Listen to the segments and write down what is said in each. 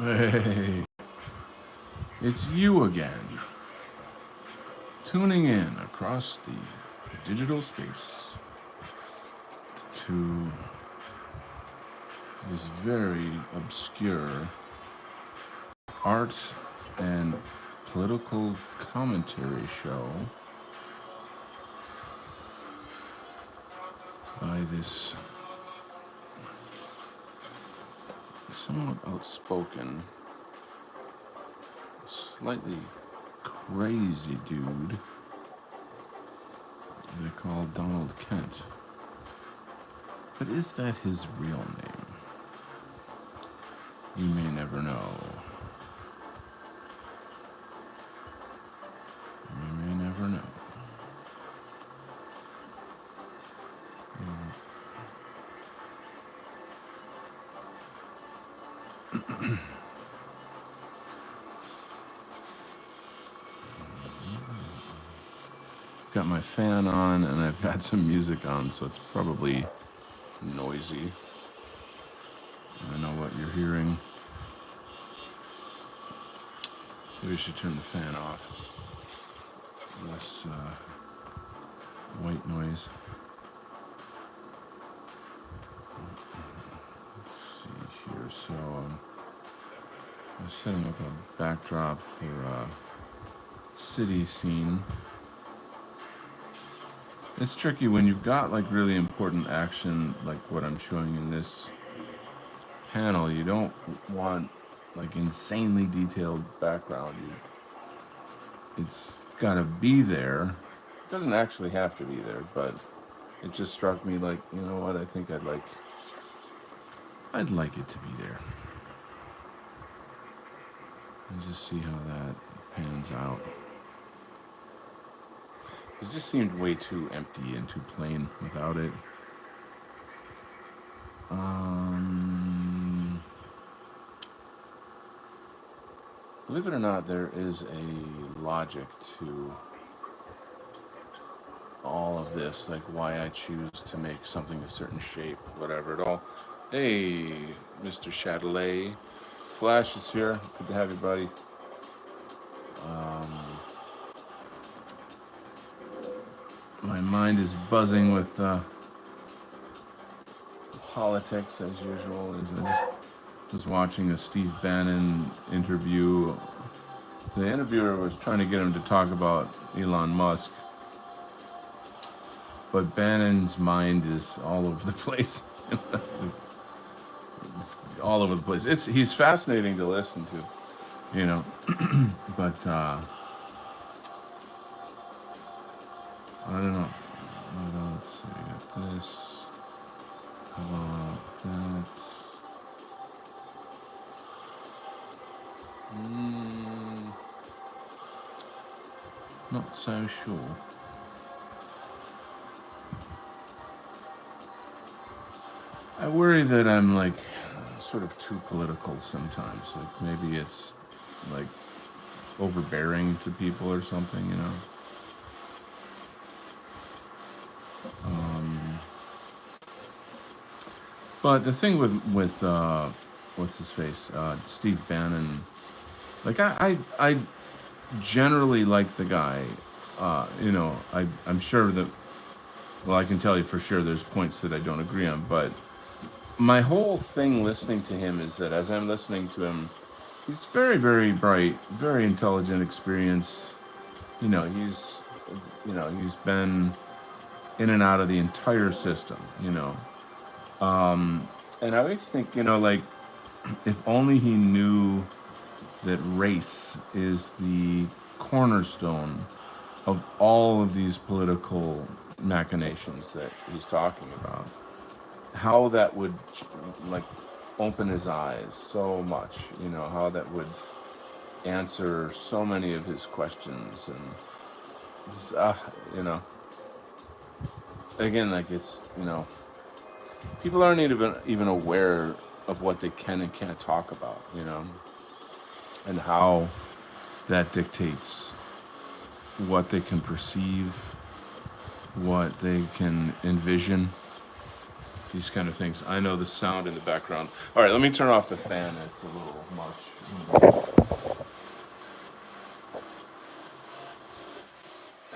Hey, it's you again, tuning in across the digital space to this very obscure art and political commentary show by this somewhat outspoken, slightly crazy dude they call Donald Kent. But is that his real name? We may never know. We may never know. Got my fan on and I've got some music on, so it's probably noisy. I know what you're hearing. Maybe I should turn the fan off. Less white noise. Let's see here. So I'm setting up a backdrop for a city scene. It's tricky when you've got like really important action, like what I'm showing in this panel. You don't want like insanely detailed background. It's gotta be there. It doesn't actually have to be there, but it just struck me like, you know what? I think I'd like it to be there. And just see how that pans out. It just seemed way too empty and too plain without it. Believe it or not, there is a logic to all of this, like why I choose to make something a certain shape, whatever at all. Hey, Mr. Chatelet. Flash is here. Good to have you, buddy. My mind is buzzing with politics as usual. As I just was watching a Steve Bannon interview. The interviewer was trying to get him to talk about Elon Musk, but Bannon's mind is all over the place. It's all over the place. He's fascinating to listen to, you know, but I don't know. Let's see. I got this. How about that? Not so sure. I worry that I'm like sort of too political sometimes. Like maybe it's like overbearing to people or something, you know. But the thing with what's his face, Steve Bannon, like I generally like the guy. You know, I'm sure that, well, I can tell you for sure there's points that I don't agree on, but my whole thing listening to him is that as I'm listening to him, he's very, very bright, very intelligent, experienced. You know, he's been in and out of the entire system, you know. And I always think, you know, like, if only he knew that race is the cornerstone of all of these political machinations that he's talking about, how that would, like, open his eyes so much, you know, how that would answer so many of his questions. And, it's, you know, again, like, it's, you know, people aren't even aware of what they can and can't talk about, you know, and how that dictates what they can perceive, what they can envision. these kind of things. I know the sound in the background. All right, let me turn off the fan. It's a little much.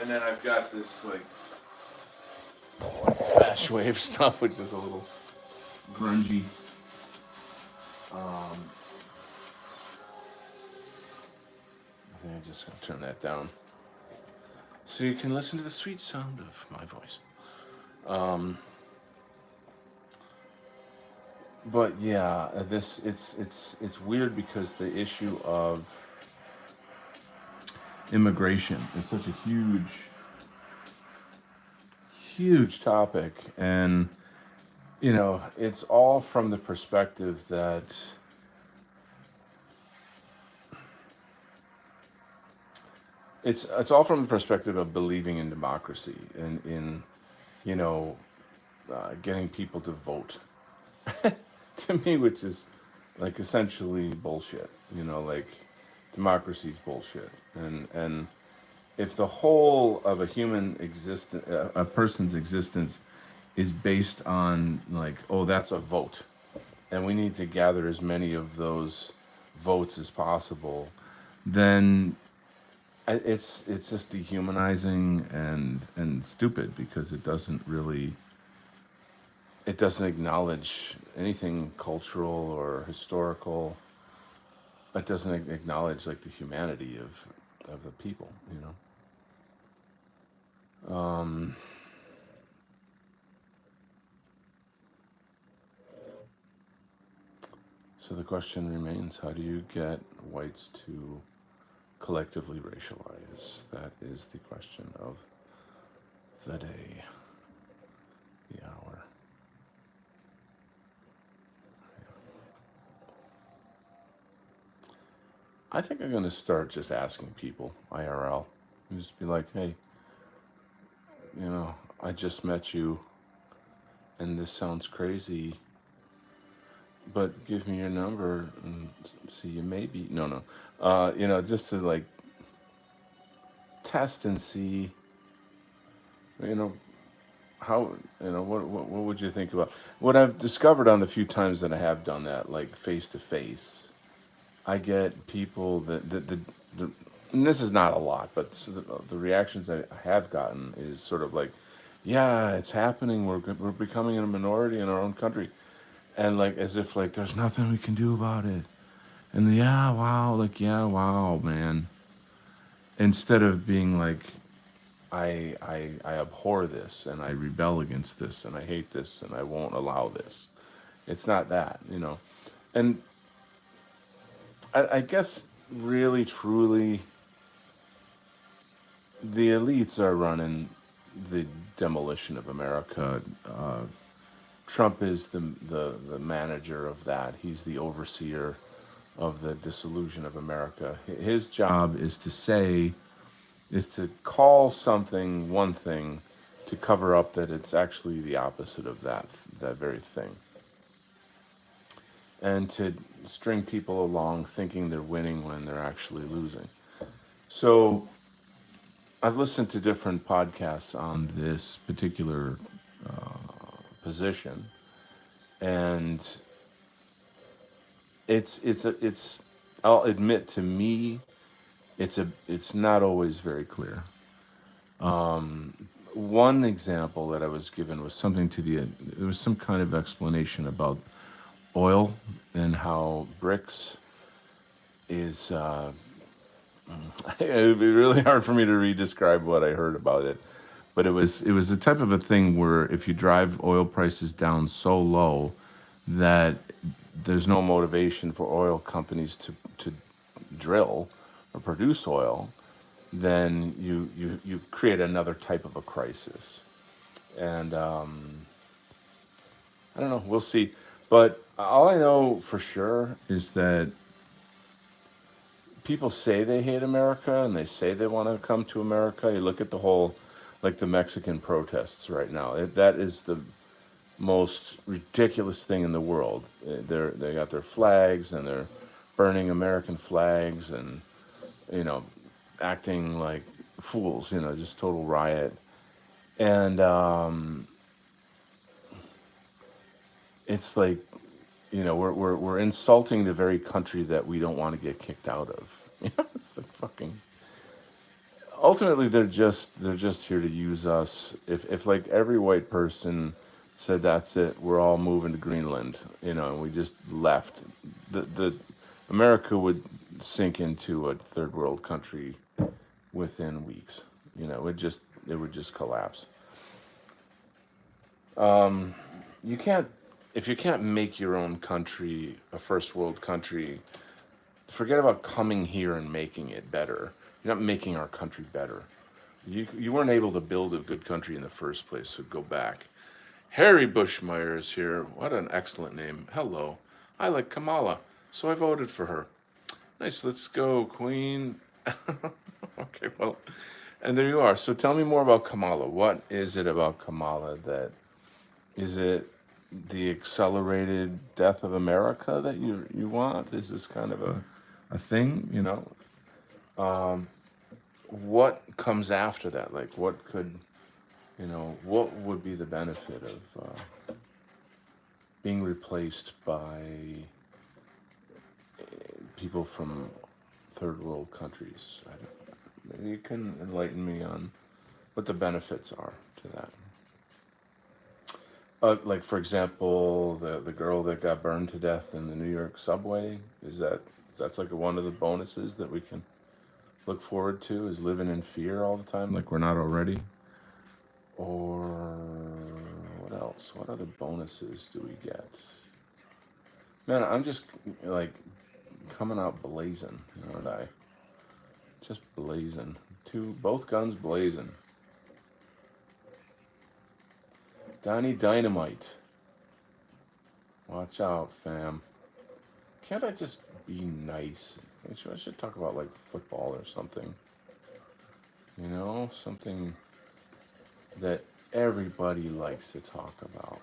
And then I've got this like flash wave stuff, which is a little grungy. Um, I think I'm just gonna turn that down so you can listen to the sweet sound of my voice. Um, but yeah, this it's weird because the issue of immigration is such a huge topic, and it's all from the perspective that it's all from the perspective of believing in democracy and in you know getting people to vote to me, which is like essentially bullshit. Like democracy's bullshit, and if the whole of a human existence, a person's existence, is based on like, oh, that's a vote, and we need to gather as many of those votes as possible, then it's just dehumanizing and stupid because it doesn't acknowledge anything cultural or historical. It doesn't acknowledge like the humanity of the people. Um, so the question remains: how do you get whites to collectively racialize? That is the question of the day, the hour. I think I'm going to start just asking people IRL. And just be like, hey, I just met you and this sounds crazy, but give me your number and see you maybe. No, no. Just to like test and see, you know, how, what would you think about what I've discovered on the few times that I have done that, like face to face. I get people the and this is not a lot, but the reactions I have gotten is sort of like, yeah, it's happening. We're becoming a minority in our own country, and like as if like there's nothing we can do about it. And yeah, wow, like yeah, wow, man. Instead of being like, I abhor this and I rebel against this and I hate this and I won't allow this. It's not that. And I guess really truly the elites are running the demolition of America. Trump is the manager of that. He's the overseer of the dissolution of America. His job is to call something one thing to cover up that it's actually the opposite of that very thing, and to string people along thinking they're winning when they're actually losing. So I've listened to different podcasts on this particular position, and it's I'll admit, to me it's not always very clear. One example that I was given was something to the there was some kind of explanation about oil and how bricks is it would be really hard for me to re-describe what I heard about it, but it was a type of a thing where if you drive oil prices down so low that there's no motivation for oil companies to drill or produce oil, then you create another type of a crisis. And I don't know, we'll see. But all I know for sure is that people say they hate America and they say they want to come to America. You look at the whole, like the Mexican protests right now. That is the most ridiculous thing in the world. They got their flags and they're burning American flags and acting like fools. Just total riot. And it's like, we're insulting the very country that we don't want to get kicked out of. It's like fucking. Ultimately, they're just here to use us. If like every white person said that's it, we're all moving to Greenland, and we just left, the America would sink into a third world country within weeks. It would just collapse. You can't if you can't make your own country a first world country, forget about coming here and making it better. You're not making our country better. You weren't able to build a good country in the first place, so go back. Harry Bushmeyer is here. What an excellent name. Hello. I like Kamala, so I voted for her. Nice, let's go, Queen. Okay, well, and there you are. So tell me more about Kamala. What is it about Kamala that is it the accelerated death of America that you want? Is this kind of a thing? What comes after that? Like, what would be the benefit of being replaced by people from third world countries? Maybe you can enlighten me on what the benefits are to that. Like for example, the girl that got burned to death in the New York subway. That's like one of the bonuses that we can look forward to, is living in fear all the time, like we're not already? Or what else? What other bonuses do we get? Man, I'm just like coming out blazing, aren't I? Just blazing. Both guns blazing. Donnie Dynamite. Watch out, fam. Can't I just be nice? I should talk about like football or something. Something that everybody likes to talk about.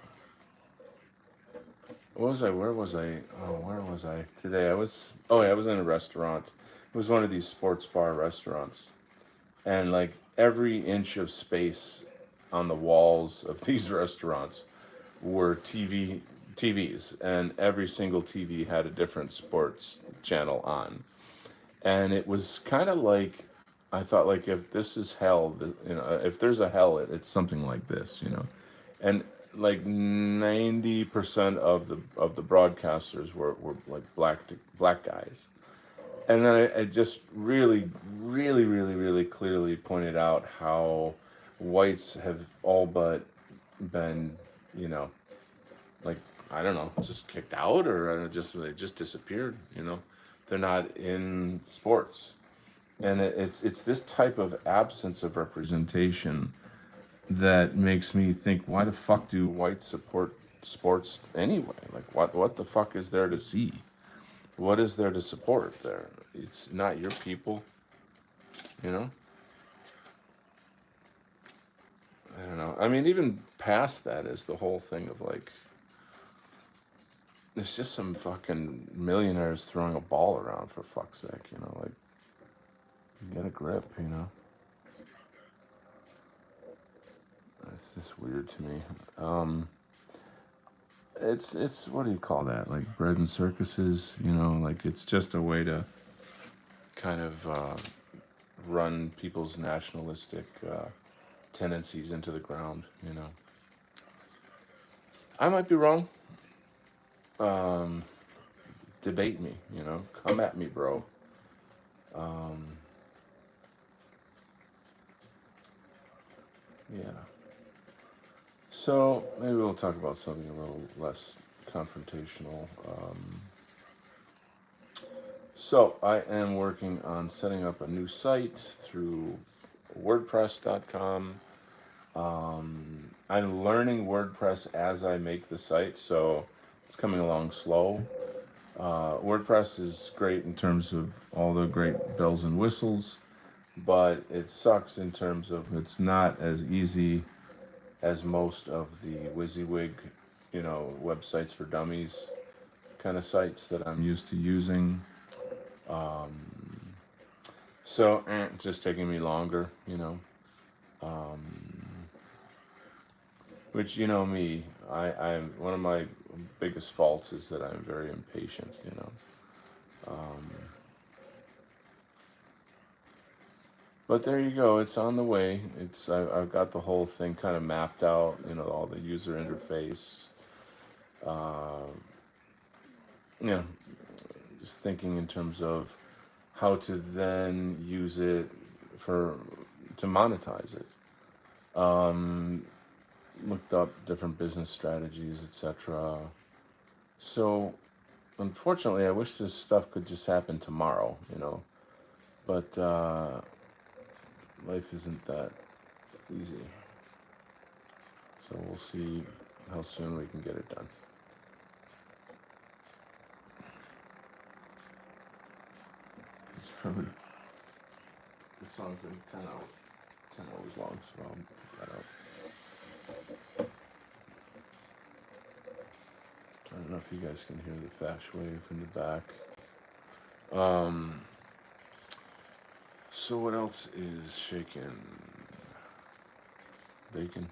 What was I? Where was I? Oh, where was I today? I was in a restaurant. It was one of these sports bar restaurants. And like every inch of space on the walls of these restaurants were TVs, and every single TV had a different sports channel on. And it was kind of like, I thought, like, if this is hell, if there's a hell, it's something like this. And like 90% of the broadcasters were like black guys. And then I just really, really, really, really clearly pointed out how whites have all but been, you know, like, I don't know, just kicked out, or they just disappeared. They're not in sports, and it's this type of absence of representation that makes me think, why the fuck do whites support sports anyway? Like, what the fuck is there to see? What is there to support there? It's not your people, you know? I don't know. I mean, even past that is the whole thing of like, it's just some fucking millionaires throwing a ball around, for fuck's sake. Like, get a grip. It's just weird to me. It's what do you call that? Like bread and circuses. Like, it's just a way to kind of run people's nationalistic tendencies into the ground. I might be wrong. Um, Debate me. Come at me, bro. Um, yeah. So maybe we'll talk about something a little less confrontational. So I am working on setting up a new site through WordPress.com. I'm learning WordPress as I make the site, so it's coming along slow. WordPress is great in terms of all the great bells and whistles, but it sucks in terms of it's not as easy as most of the WYSIWYG, websites for dummies kind of sites that I'm used to using. So it's just taking me longer. Um, which, me, I'm one of my biggest faults is that I'm very impatient, you know. Um, but there you go. It's on the way. I've got the whole thing kind of mapped out. You know, all the user interface. Uh, yeah, just thinking in terms of how to then use it for to monetize it. Um, Looked up different business strategies, etc. So, unfortunately, I wish this stuff could just happen tomorrow, you know. But life isn't that easy. So we'll see how soon we can get it done. It's probably the song's like 10 hours long, so I'll put that out. I don't know if you guys can hear the Fash wave in the back. So what else is shaking? Bacon.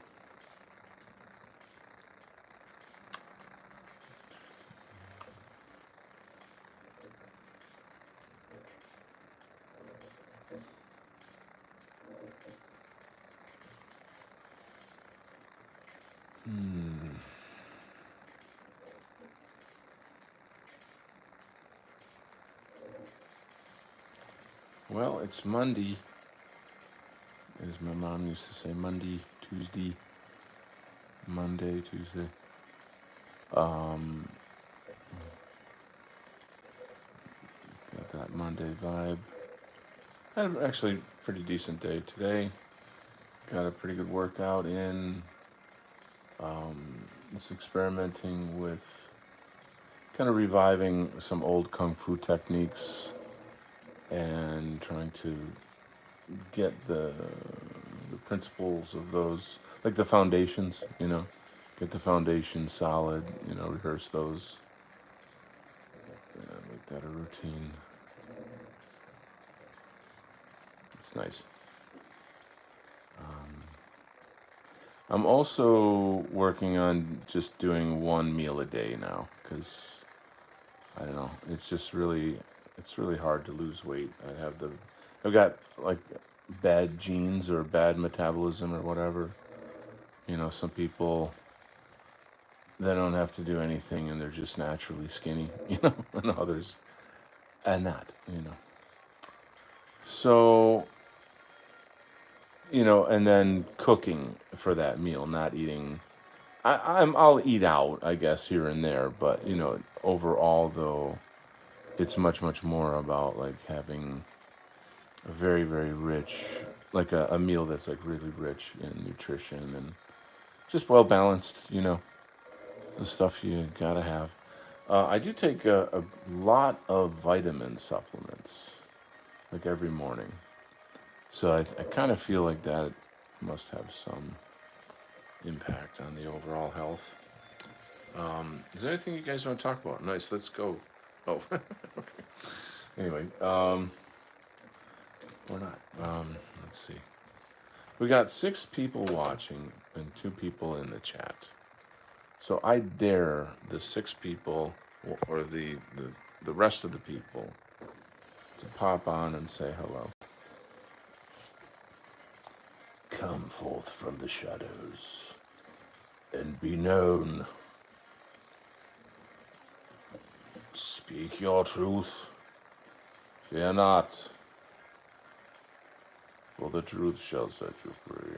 Well, it's Monday, as my mom used to say. Monday, Tuesday, Monday, Tuesday. Um, got that Monday vibe. Had actually a pretty decent day today. Got a pretty good workout in. Just experimenting with kind of reviving some old kung fu techniques and trying to get the principles of those, like the foundations, you know, get the foundation solid, you know, rehearse those, make that a routine. It's nice. I'm also working on just doing one meal a day now because I don't know, it's really hard to lose weight. I've got like bad genes or bad metabolism or whatever. You know, some people, they don't have to do anything and they're just naturally skinny, you know, and others are not, you know. So, you know, and then cooking for that meal, not eating. I'll eat out, I guess, here and there, but you know, overall though, it's much more about like having a very rich, like a meal that's like really rich in nutrition and just well balanced, you know, the stuff you gotta have. I do take a lot of vitamin supplements, like every morning. So I kind of feel like that must have some impact on the overall health. Is there anything you guys want to talk about? Nice, let's go. Oh, okay. Anyway, or not. Let's see. We got 6 people watching and 2 people in the chat. So I dare the 6 people or the rest of the people to pop on and say hello. Come forth from the shadows and be known. Speak your truth. Fear not, for the truth shall set you free.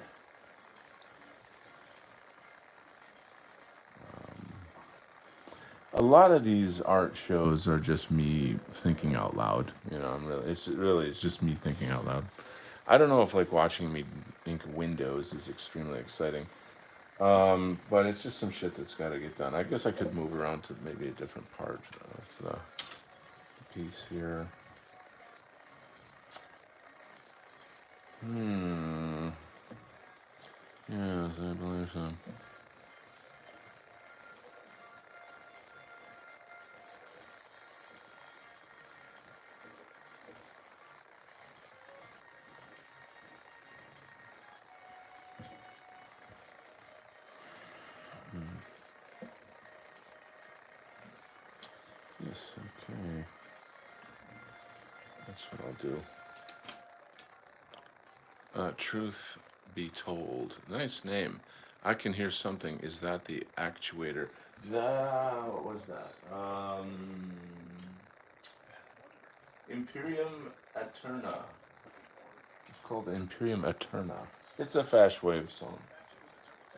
A lot of these art shows are just me thinking out loud. You know, it's just me thinking out loud. I don't know if like watching me ink windows is extremely exciting. But it's just some shit that's got to get done. I guess I could move around to maybe a different part of the piece here. Yes, I believe so. this. Okay. That's what I'll do. Truth be told. Nice name. I can hear something. Is that the actuator? What was that? Imperium Eterna. It's called Imperium Eterna. It's a fast wave song.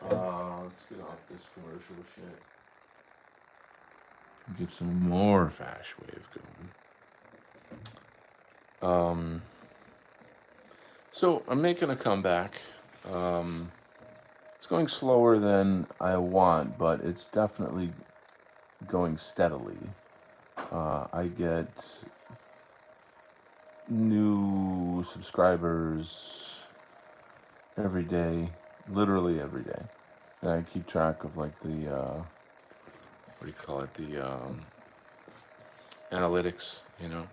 Let's get off this commercial shit. Get some more fast wave going. So I'm making a comeback. It's going slower than I want, but it's definitely going steadily. I get new subscribers every day, literally every day. And I keep track of like the, what do you call it, the analytics, you know.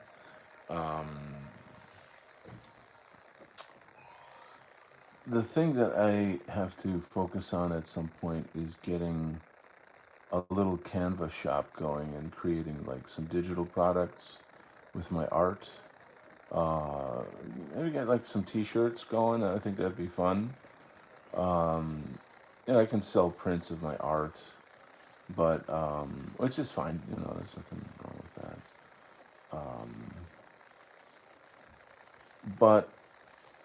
The thing that I have to focus on at some point is getting a little Canva shop going and creating like some digital products with my art. Maybe get like some t-shirts going. I think that'd be fun. Yeah, I can sell prints of my art, but which is fine. You know, there's nothing wrong with that. But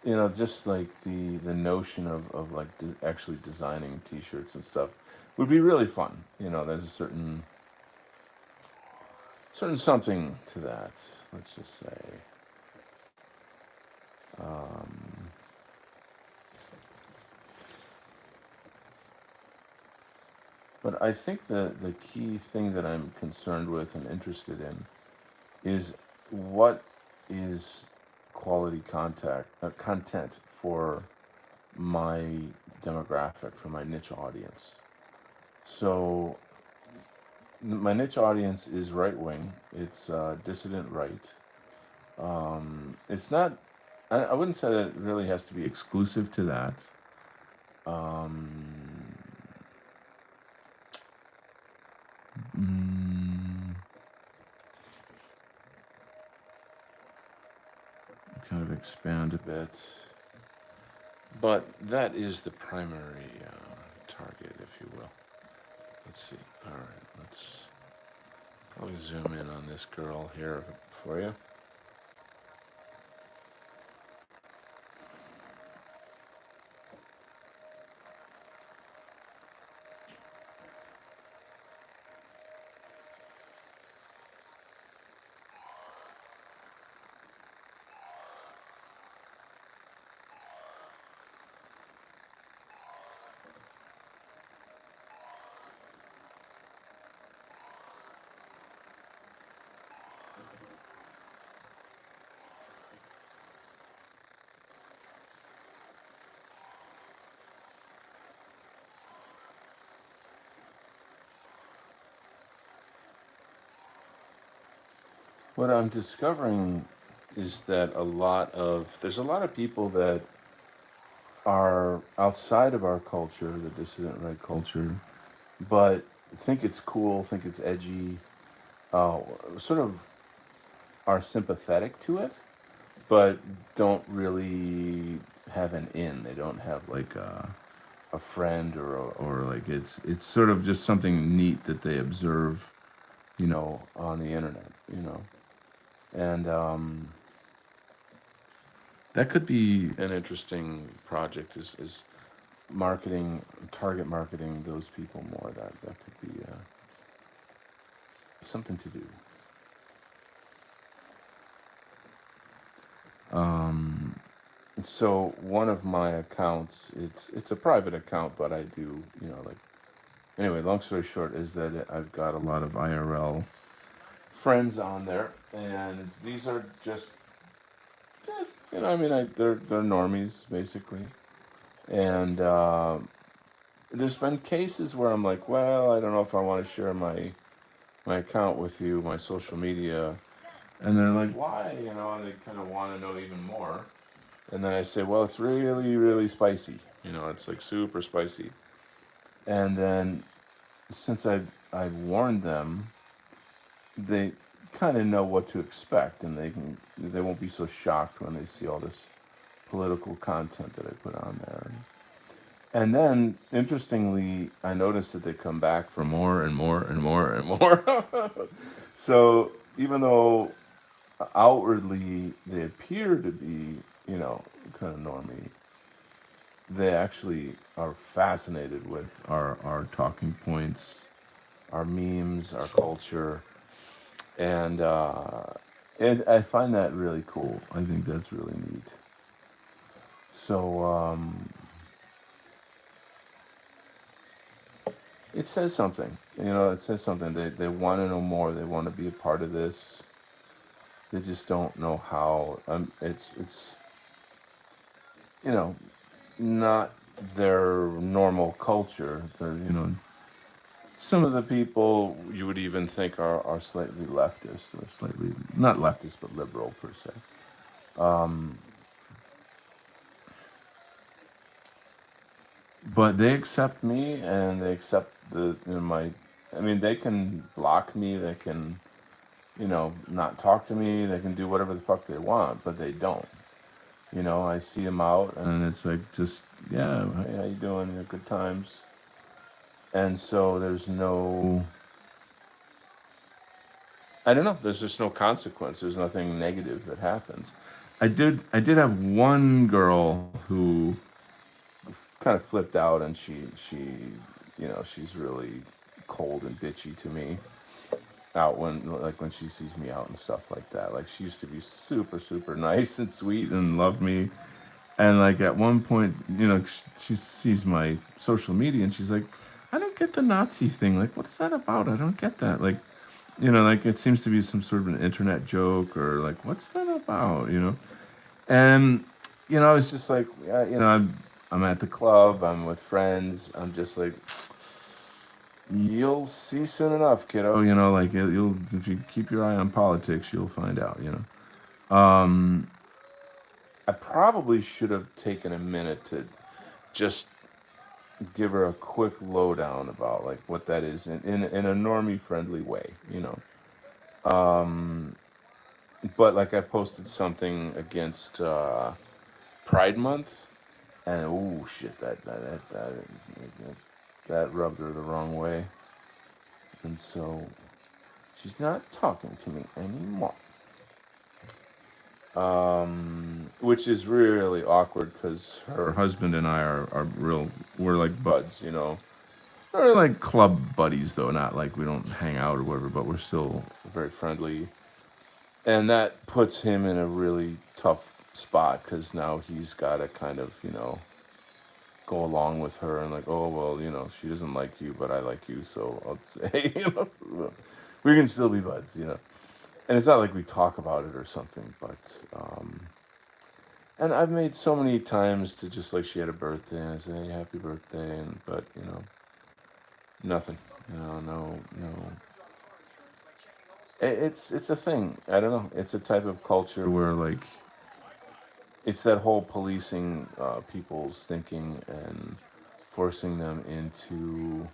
you know, just like the notion of like actually designing t-shirts and stuff would be really fun. You know, there's a certain something to that. Let's just say. But I think the key thing that I'm concerned with and interested in is what is quality content for my demographic, for my niche audience. So my niche audience is right wing. It's dissident right. It's not. I wouldn't say that it really has to be exclusive to that. Kind of expand a bit. But that is the primary target, if you will. Let's see. All right, let's probably zoom in on this girl here for you. What I'm discovering is that there's a lot of people that are outside of our culture, the dissident right culture, but think it's cool, think it's edgy, sort of are sympathetic to it, but don't really have an in. They don't have like a friend or like it's sort of just something neat that they observe, you know, on the internet, you know. And that could be an interesting project is target marketing those people more. That could be something to do. So one of my accounts, it's a private account, but I do, you know, like, anyway, long story short is that I've got a lot of IRL friends on there, and these are just, you know, I mean, they're normies basically, and there's been cases where I'm like, well, I don't know if I want to share my account with you, my social media, and they're like, why, you know, and they kind of want to know even more, and then I say, well, it's really, really spicy, you know, it's like super spicy, and then since I've warned them, they kind of know what to expect, and they won't be so shocked when they see all this political content that I put on there. And then, interestingly, I noticed that they come back for more and more and more and more. So even though outwardly they appear to be, kind of normie, they actually are fascinated with our talking points, our memes, our culture, and I find that really cool. I think that's really neat. So it says something. It says something. They want to know more. They want to be a part of this. They just don't know how. It's you know not their normal culture. Some of the people you would even think are slightly leftist, or slightly not leftist but liberal per se. Um, but they accept me, and they accept my. I mean, they can block me. They can not talk to me. They can do whatever the fuck they want, but they don't. I see them out, and it's like just yeah, hey, how you doing? Yeah, good times. And so there's no, I don't know. There's just no consequence. There's nothing negative that happens. I did have one girl who kind of flipped out, and she's really cold and bitchy to me out when she sees me out and stuff like that. Like, she used to be super super nice and sweet and loved me, and like at one point, she sees my social media and she's like, I don't get the Nazi thing. Like, what's that about? I don't get that. Like, like it seems to be some sort of an internet joke, or like, what's that about? And I was just like, yeah, I'm at the club, I'm with friends, I'm just like, you'll see soon enough, kiddo. Like, you'll if you keep your eye on politics, you'll find out. I probably should have taken a minute to just give her a quick lowdown about like what that is in a normie friendly way. But like, I posted something against Pride Month, and oh shit, that rubbed her the wrong way, and so she's not talking to me anymore. Which is really awkward because her husband and I we're like buds. We're like club buddies, though, not like we don't hang out or whatever, but we're still very friendly. And that puts him in a really tough spot because now he's got to kind of, go along with her and like, oh, well, she doesn't like you, but I like you, so I'll say, we can still be buds. And it's not like we talk about it or something, but, and I've made so many times to just like, she had a birthday and I say, hey, happy birthday, but, nothing, no. It's a thing. I don't know. It's a type of culture where like it's that whole policing people's thinking and forcing them into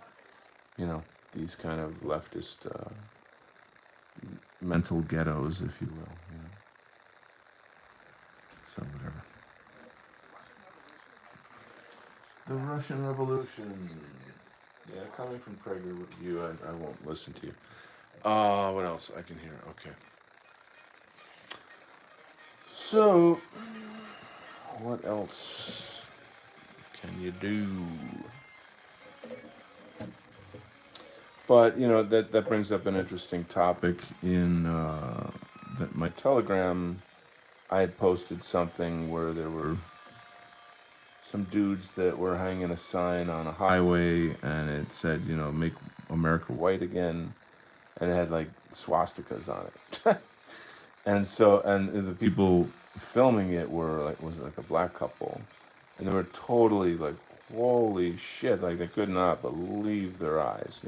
you know these kind of leftist mental ghettos, if you will. So whatever. The Russian Revolution. Yeah, coming from Prager with you, I won't listen to you. What else I can hear? Okay. So, what else can you do? But that brings up an interesting topic in that my Telegram. I had posted something where there were some dudes that were hanging a sign on a highway, and it said, "Make America white again," and it had like swastikas on it. And the people filming it was like a black couple, and they were totally like, holy shit, like they could not believe their eyes.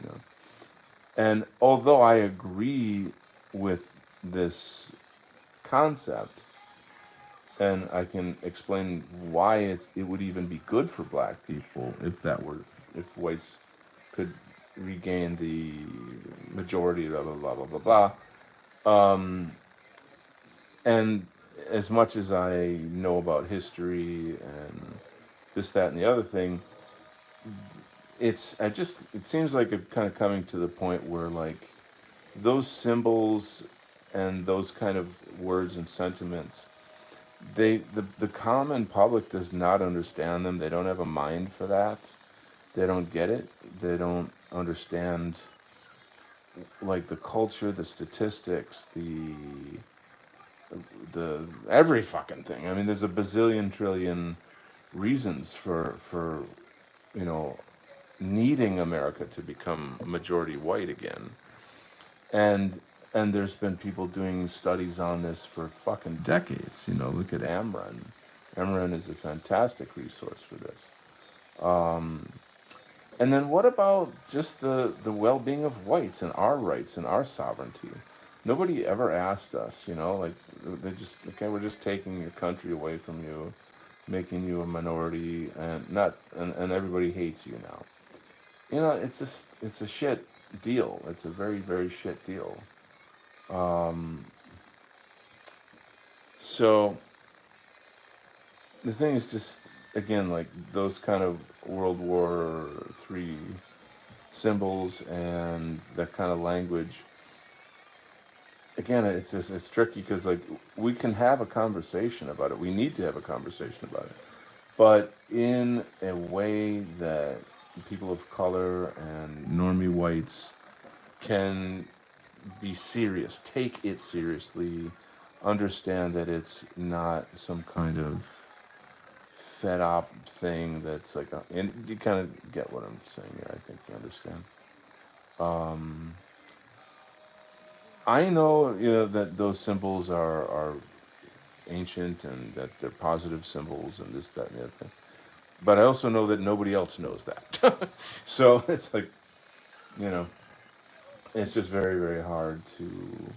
And although I agree with this concept, and I can explain why it would even be good for black people if whites could regain the majority, blah, blah, blah, blah, blah, blah. And as much as I know about history and this, that, and the other thing, it seems like it's kind of coming to the point where like those symbols and those kind of words and sentiments, the common public does not understand them. They don't have a mind for that. They don't get it. They don't understand like the culture, the statistics, the every fucking thing. I mean, there's a bazillion trillion reasons for you know needing America to become majority white again. And and there's been people doing studies on this for fucking decades. You know, look at Amran. Amran is a fantastic resource for this. And then what about just the well-being of whites and our rights and our sovereignty? Nobody ever asked us, you know, like they just okay, we're just taking your country away from you, making you a minority, and not and everybody hates you now. You know, it's a shit deal. It's a very very shit deal. So the thing is just again like those kind of World War III symbols and that kind of language. Again, it's just, it's tricky because like we can have a conversation about it. We need to have a conversation about it, but in a way that people of color and normie whites can be serious, take it seriously, understand that it's not some kind of fed up thing that's like, and you kind of get what I'm saying here. I think you understand. I know, you know, that those symbols are ancient and that they're positive symbols and this, that, and the other thing. But I also know that nobody else knows that. So it's like, you know, it's just very, very hard to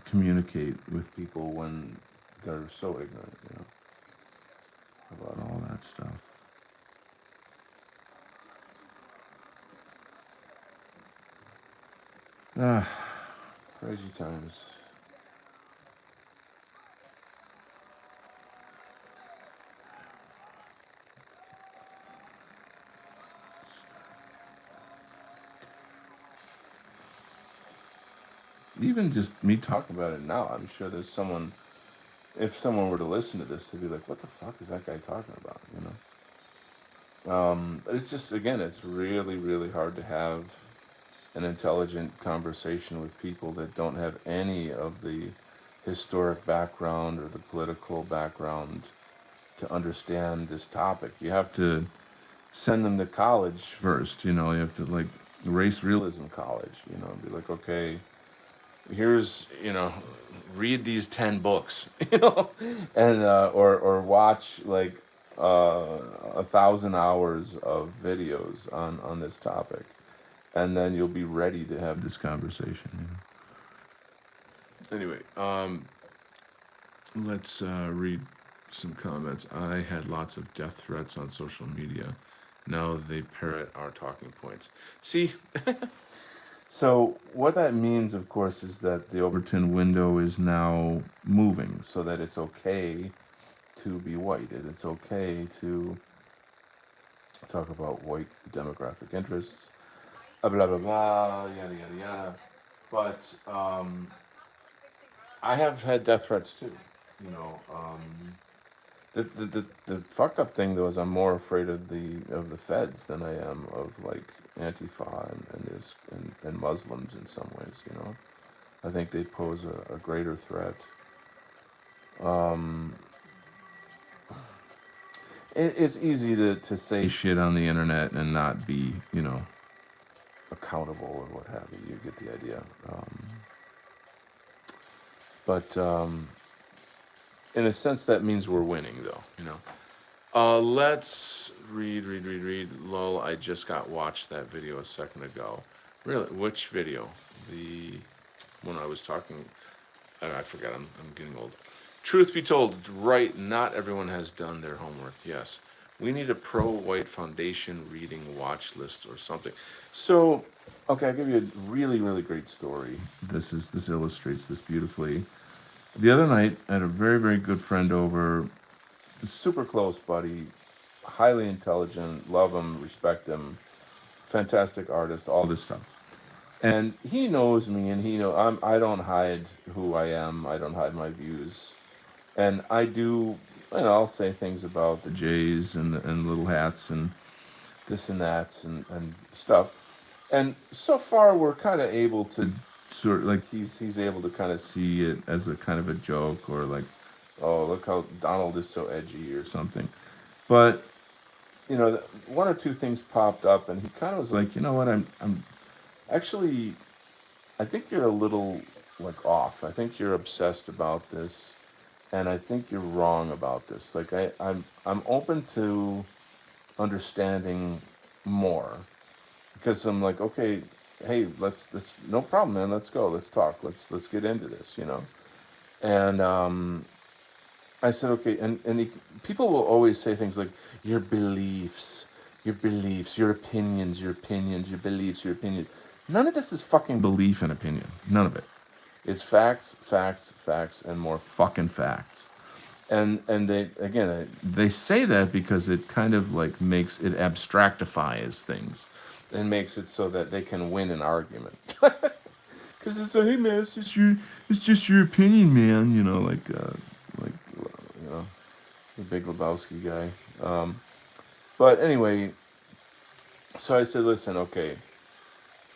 communicate with people when they're so ignorant, you know, about all that stuff. Ah, crazy times. Even just me talking about it now, I'm sure there's someone, if someone were to listen to this, they'd be like, what the fuck is that guy talking about, you know? But it's just, again, it's really, really hard to have an intelligent conversation with people that don't have any of the historic background or the political background to understand this topic. You have to send them to college first, you know, you have to like race realism college, you know, and be like, okay, here's, you know, read these 10 books, you know, and or watch like 1,000 hours of videos on this topic, and then you'll be ready to have this conversation, you know? Anyway, let's read some comments. I had lots of death threats on social media. Now they parrot our talking points. See, so what that means, of course, is that the Overton window is now moving, so that it's okay to be white. It's okay to talk about white demographic interests, blah blah blah, yada yada yada. But I have had death threats too. You know, the fucked up thing though is I'm more afraid of the feds than I am of like Antifa and Muslims in some ways. You know, I think they pose a greater threat. It's easy to say shit on the internet and not be, you know, accountable or what have you. You get the idea. But in a sense, that means we're winning, though. You know. Let's read. Lol, I just watched that video a second ago. Really? Which video? The one I was talking. I forgot. I'm getting old. Truth be told, right? Not everyone has done their homework. Yes. We need a pro-white foundation reading watch list or something. So, okay, I'll give you a really, really great story. This illustrates this beautifully. The other night, I had a very, very good friend over, super close buddy, highly intelligent, love him, respect him, fantastic artist, all this stuff. And he knows me, and I don't hide who I am. I don't hide my views, and I do. I'll say things about the Jays and little hats and this and that and stuff. And so far, we're kind of able to sort of like he's able to kind of see it as a kind of a joke, or like, oh, look how Donald is so edgy or something. But one or two things popped up, and he kind of was like, you know what, I'm actually, I think you're a little like off. I think you're obsessed about this, and I think you're wrong about this. Like I'm open to understanding more, because I'm like, okay, hey, let's no problem, man. Let's go. Let's talk. Let's get into this. And I said, okay, and people will always say things like your beliefs, your beliefs, your opinions, your opinions, your beliefs, your opinions. None of this is fucking belief and opinion. None of it. It's facts, facts, facts, and more fucking facts. And they, again, they say that because it kind of like makes it abstractifies things and makes it so that they can win an argument. Because it's like, hey man, it's just your opinion, man. Like the Big Lebowski guy. But anyway, so I said, listen, okay,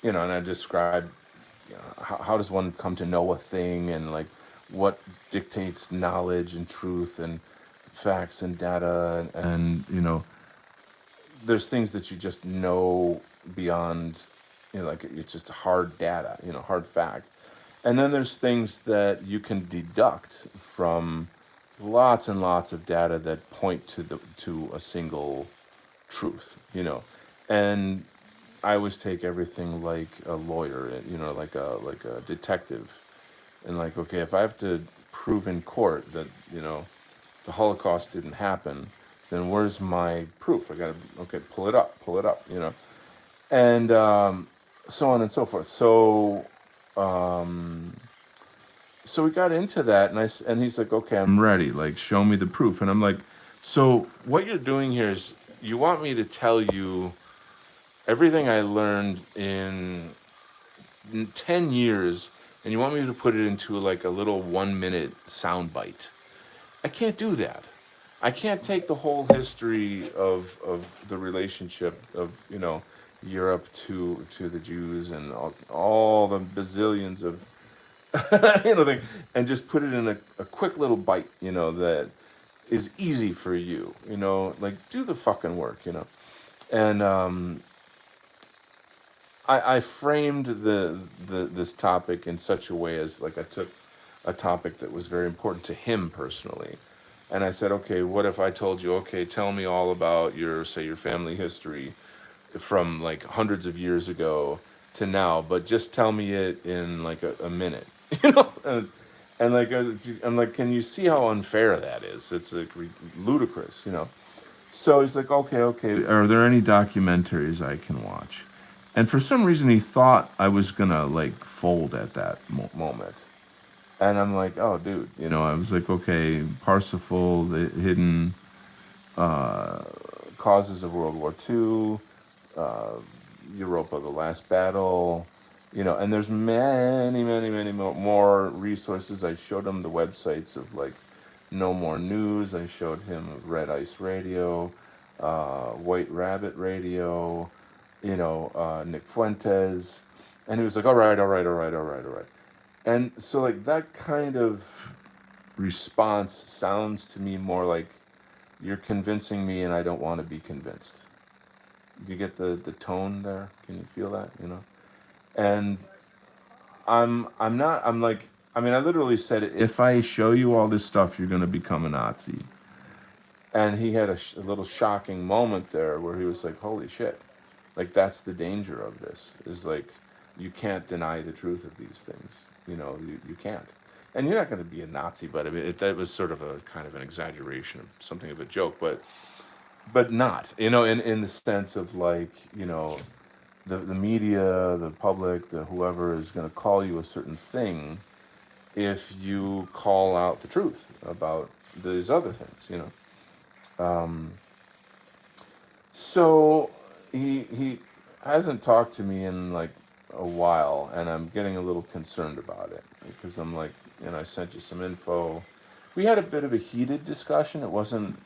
and I described, how does one come to know a thing, and like what dictates knowledge and truth and facts and data, and there's things that you just know beyond, like it's just hard data, hard fact. And then there's things that you can deduct from lots and lots of data that point to a single truth, and I always take everything like a lawyer, like a detective, and like, okay, if I have to prove in court that the Holocaust didn't happen, then where's my proof? I gotta, okay, pull it up, and so on and so forth. So we got into that, and he's like, okay, I'm ready. Like, show me the proof. And I'm like, so what you're doing here is you want me to tell you everything I learned in 10 years, and you want me to put it into like a little 1 minute soundbite. I can't do that. I can't take the whole history of the relationship of Europe to the Jews, and all the bazillions of thing, and just put it in a quick little bite, that is easy for you, like, do the fucking work, and I framed this topic in such a way as like I took a topic that was very important to him personally, and I said, okay, what if I told you, okay, tell me all about your family history from like hundreds of years ago to now, but just tell me it in like a minute, and like I'm like, can you see how unfair that is? It's like ludicrous, So he's like, okay, okay. Are there any documentaries I can watch? And for some reason, he thought I was gonna like fold at that moment. And I'm like, oh, dude, I was like, okay, Parsifal, the hidden causes of World War II, Europa, the last battle, and there's many, many, many more resources. I showed him the websites of like No More News. I showed him Red Ice Radio, White Rabbit Radio, Nick Fuentes, and he was like, all right, all right, all right, all right, all right. And so like that kind of response sounds to me more like you're convincing me and I don't want to be convinced. Do you get the tone there? Can you feel that? And I'm not. I'm like. I mean, I literally said, if I show you all this stuff, you're gonna become a Nazi. And he had a little shocking moment there where he was like, "Holy shit!" Like, that's the danger of this. Is like, you can't deny the truth of these things. You can't. And you're not going to be a Nazi, but I mean, that was sort of a kind of an exaggeration, something of a joke. But but not, in the sense of like, the media, the public, the whoever is going to call you a certain thing if you call out the truth about these other things. Um, so he hasn't talked to me in like a while, and I'm getting a little concerned about it because I'm like, I sent you some info. We had a bit of a heated discussion. It wasn't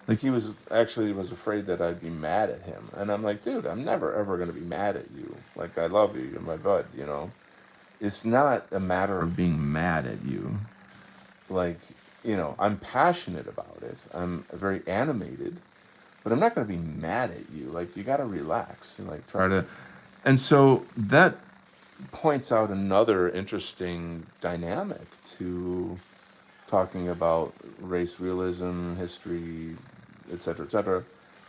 like he was afraid that I'd be mad at him, and I'm like, dude, I'm never ever gonna be mad at you. Like I love you, you're my bud. It's not a matter of being mad at you. Like, I'm passionate about it. I'm very animated, but I'm not going to be mad at you. Like, you got to relax and like try to. And so that points out another interesting dynamic to talking about race realism, history, et cetera,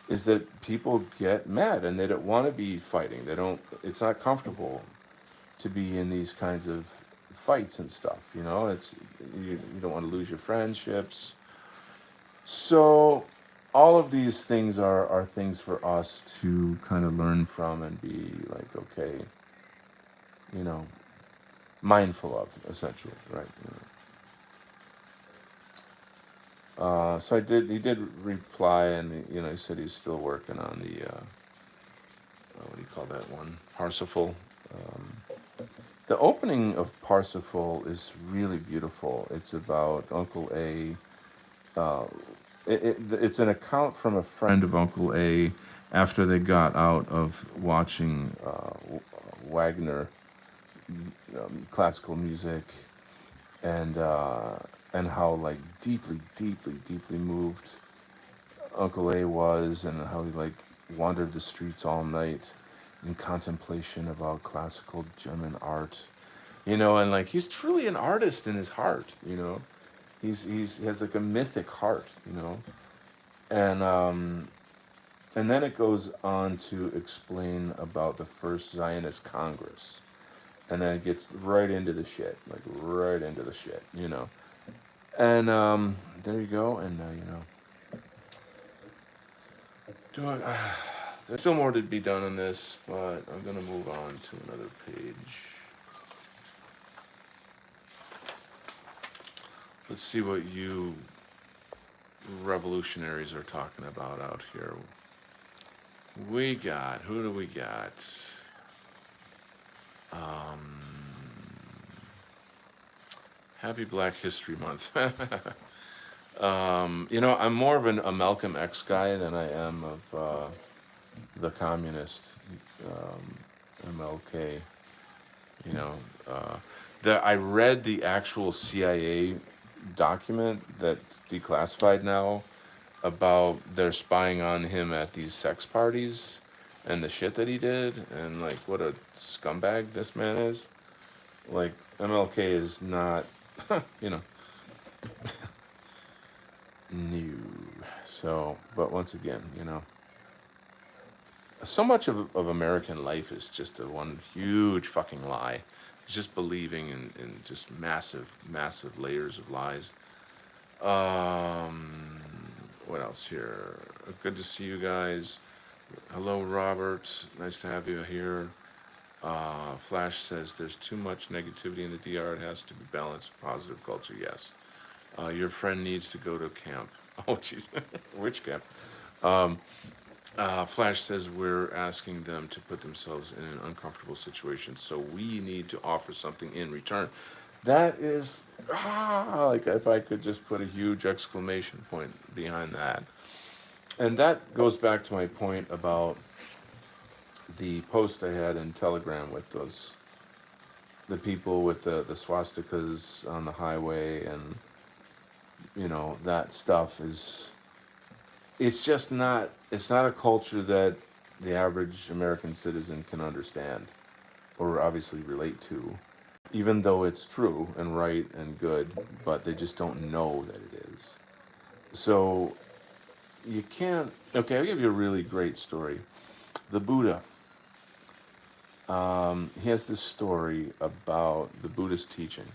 is that people get mad and they don't want to be fighting. They don't. It's not comfortable to be in these kinds of fights and stuff. It's you don't want to lose your friendships. So all of these things are things for us to kind of learn from and be like, okay, you know, mindful of, essentially, right? So he did reply, and he said he's still working on the what do you call that one, Parsifal. Um, the opening of Parsifal is really beautiful. It's about Uncle A. Uh, it's an account from a friend of Uncle A after they got out of watching Wagner classical music, and uh, and how like deeply, deeply, deeply moved Uncle A was, and how he like wandered the streets all night in contemplation about classical German art. And like he's truly an artist in his heart. He has like a mythic heart. And and then it goes on to explain about the first Zionist Congress, and then it gets right into the shit, like right into the shit. And there you go. And do I, there's still more to be done on this, but I'm gonna move on to another page. Let's see what you revolutionaries are talking about out here. Who do we got? Um, Happy Black History Month. I'm more of a Malcolm X guy than I am of the communist um, MLK. You know, uh, I read the actual CIA document that's declassified now about their spying on him at these sex parties and the shit that he did, and like what a scumbag this man is. Like MLK is not, you know, new. So, but once again, so much of American life is just a one huge fucking lie. It's just believing in just massive, massive layers of lies. Um, what else here? Good to see you guys. Hello, Robert. Nice to have you here. Flash says there's too much negativity in the DR. It has to be balanced with positive culture. Yes. Your friend needs to go to camp. Oh, jeez. Which camp? Um, Flash says we're asking them to put themselves in an uncomfortable situation, so we need to offer something in return. That is, like if I could just put a huge exclamation point behind that. And that goes back to my point about the post I had in Telegram with the people with the swastikas on the highway, and that stuff is, it's not a culture that the average American citizen can understand or obviously relate to, even though it's true and right and good, but they just don't know that it is. So you can't. Okay, I'll give you a really great story. The Buddha. He has this story about the Buddhist teaching,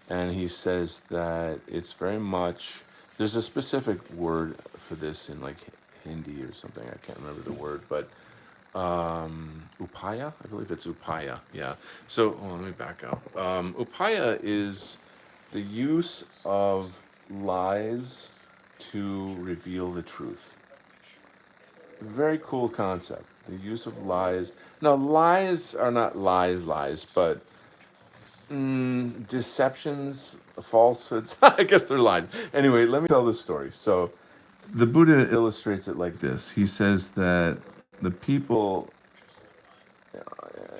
and he says that it's very much. There's a specific word for this in like Hindi or something. I can't remember the word, but upaya. I believe it's upaya. Yeah. So let me back up. Upaya is the use of lies to reveal the truth. Very cool concept. The use of lies. Now, lies are not lies, but deceptions, falsehoods. I guess they're lies. Anyway, let me tell this story. So, the Buddha illustrates it like this. He says that the people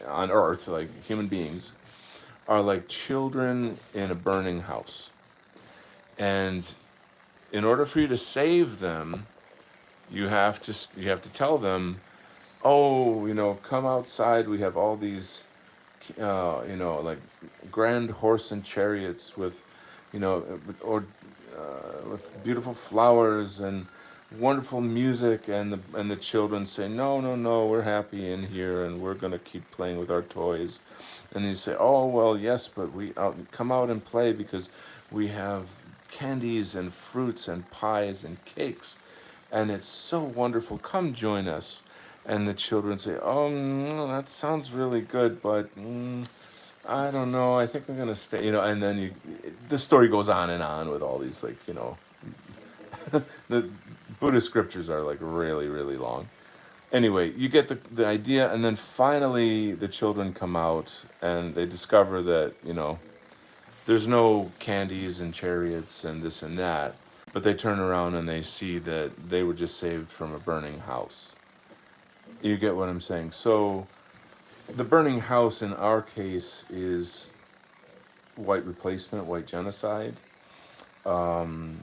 on earth, like human beings, are like children in a burning house. And in order for you to save them, you have to tell them, oh, come outside. We have all these, like grand horse and chariots with, or with beautiful flowers and wonderful music, and the children say, no, no, no, we're happy in here, and we're gonna keep playing with our toys. And you say, oh well, yes, but we come out and play because we have candies and fruits and pies and cakes, and it's so wonderful. Come join us. And the children say, oh, that sounds really good, but I don't know. I think I'm gonna stay. And then the story goes on and on with all these, like, the Buddhist scriptures are like really, really long. Anyway, you get the idea, and then finally the children come out and they discover that there's no candies and chariots and this and that, but they turn around and they see that they were just saved from a burning house. You get what I'm saying? So the burning house in our case is white replacement, white genocide. Um,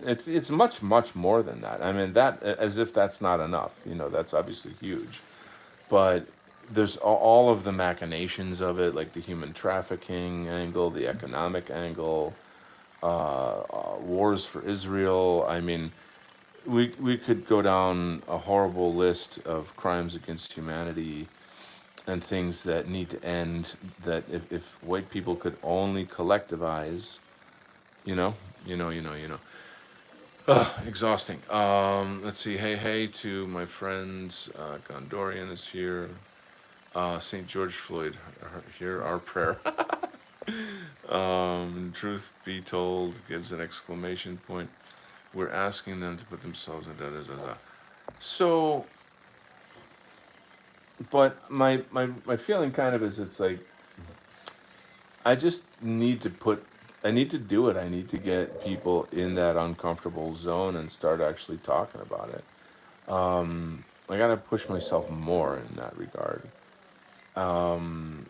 it's much much more than that. I mean, that, as if that's not enough. That's obviously huge, but there's all of the machinations of it, like the human trafficking angle, the economic angle, wars for Israel. I mean, we could go down a horrible list of crimes against humanity and things that need to end. That if white people could only collectivize, you know, you know. Exhausting. Let's see. Hey, hey to my friends. Gondorian is here. St. George Floyd, hear our prayer. Truth be told gives an exclamation point. We're asking them to put themselves in da da da da. So, but my feeling kind of is, it's like I just need to I need to do it. I need to get people in that uncomfortable zone and start actually talking about it. I gotta push myself more in that regard. Um,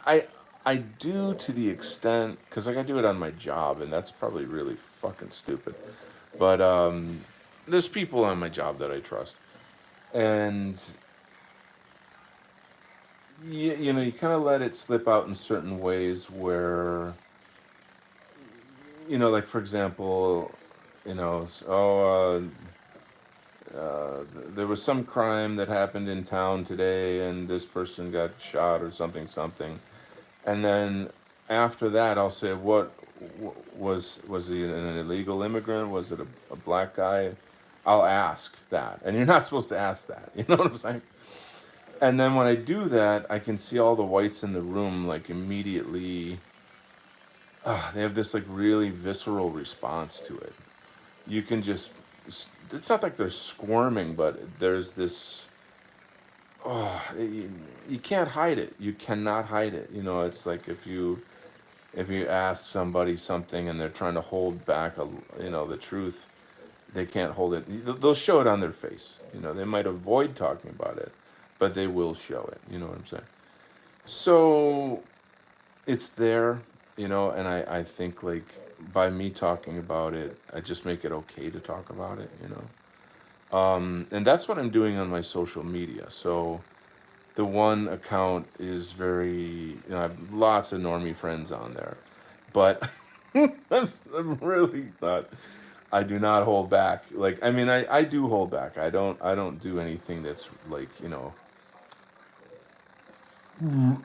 I I do, to the extent, because like I do it on my job, and that's probably really fucking stupid. But there's people on my job that I trust, and you kind of let it slip out in certain ways where, like for example, there was some crime that happened in town today, and this person got shot or something, something. And then after that, I'll say, what was he an illegal immigrant? Was it a black guy? I'll ask that. And you're not supposed to ask that. You know what I'm saying? And then when I do that, I can see all the whites in the room, like, immediately, they have this, like, really visceral response to it. You can just, it's not like they're squirming, but there's this, you can't hide it. You cannot hide it. It's like if you ask somebody something and they're trying to hold back the truth, they can't hold it. They'll show it on their face. They might avoid talking about it, but they will show it. You know what I'm saying? So it's there, and I think, like, by me talking about it, I just make it okay to talk about it. And that's what I'm doing on my social media. So the one account is very, I have lots of normie friends on there, but I'm really not. I do not hold back. Like, I mean, I do hold back. I don't do anything that's, like,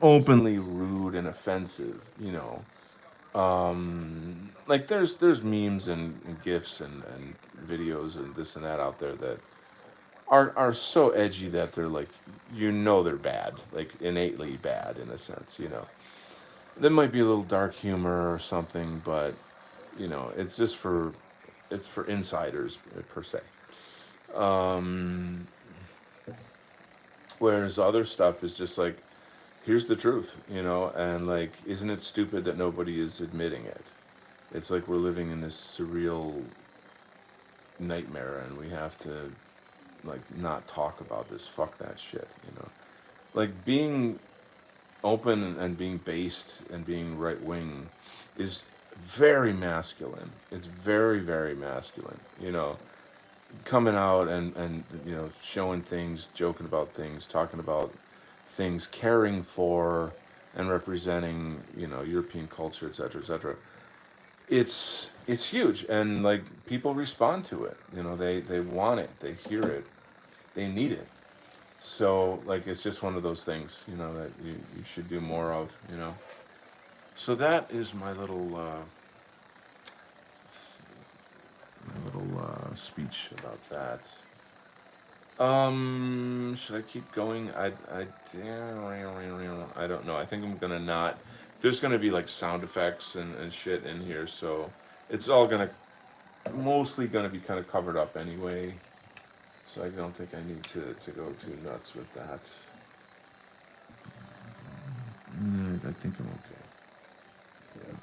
openly rude and offensive. Like there's memes and gifs and videos and this and that out there that are so edgy that they're like, they're bad, like innately bad in a sense. There might be a little dark humor or something, but it's just it's for insiders per se. Um, Whereas other stuff is just like, here's the truth, and like, isn't it stupid that nobody is admitting it? It's like we're living in this surreal nightmare, and we have to like not talk about this. Fuck that shit. Like being open and being based and being right wing is very masculine. It's very, very masculine. Coming out and showing things, joking about things, talking about things, caring for and representing European culture, etc., etc. It's huge, and like people respond to it. They want it, they hear it, they need it. So like it's just one of those things that you should do more of. So that is my little speech about that. Should I keep going? I don't know. I think I'm gonna not. There's gonna be like sound effects and shit in here, so it's all gonna mostly gonna be kind of covered up anyway. So I don't think I need to go too nuts with that. I think I'm okay. Yeah.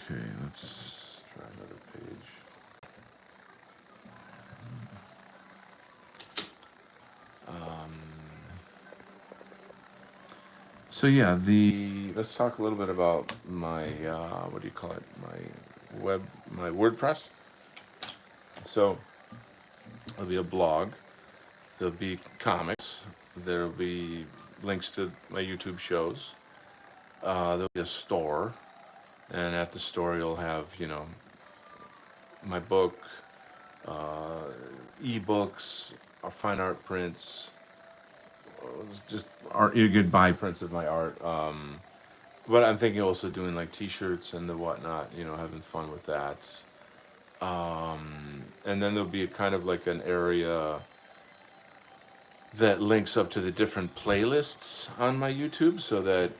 Okay, let's try another page. Um, so yeah, the let's talk a little bit about my what do you call it? My WordPress. So there'll be a blog. There'll be comics. There'll be links to my YouTube shows. There'll be a store, and at the store you'll have my book, uh, ebooks, fine art prints, just art. You could buy prints of my art. But I'm thinking also doing like T-shirts and the whatnot. Having fun with that. And then there'll be a kind of like an area that links up to the different playlists on my YouTube, so that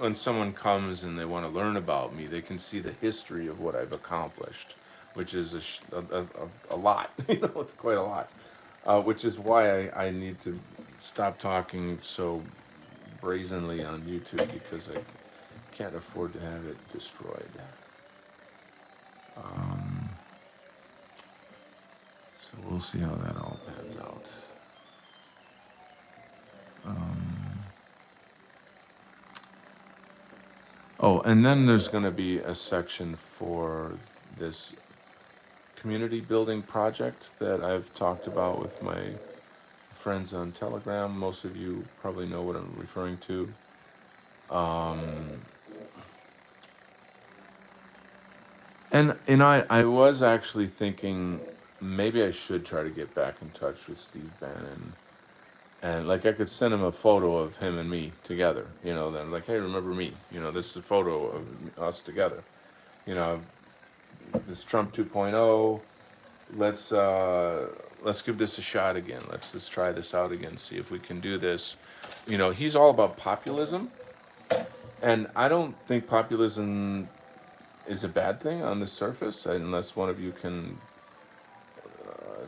when someone comes and they want to learn about me, they can see the history of what I've accomplished, which is a lot. It's quite a lot. Which is why I need to stop talking so brazenly on YouTube, because I can't afford to have it destroyed. Um, so we'll see how that all pans out. Um, oh, and then there's going to be a section for this community building project that I've talked about with my friends on Telegram. Most of you probably know what I'm referring to. Um, and I was actually thinking maybe I should try to get back in touch with Steve Bannon, and like I could send him a photo of him and me together. Then like, hey, remember me? This is a photo of us together. You know, this Trump 2.0. Let's give this a shot again. Let's try this out again. See if we can do this. He's all about populism, and I don't think populism is a bad thing on the surface, unless one of you can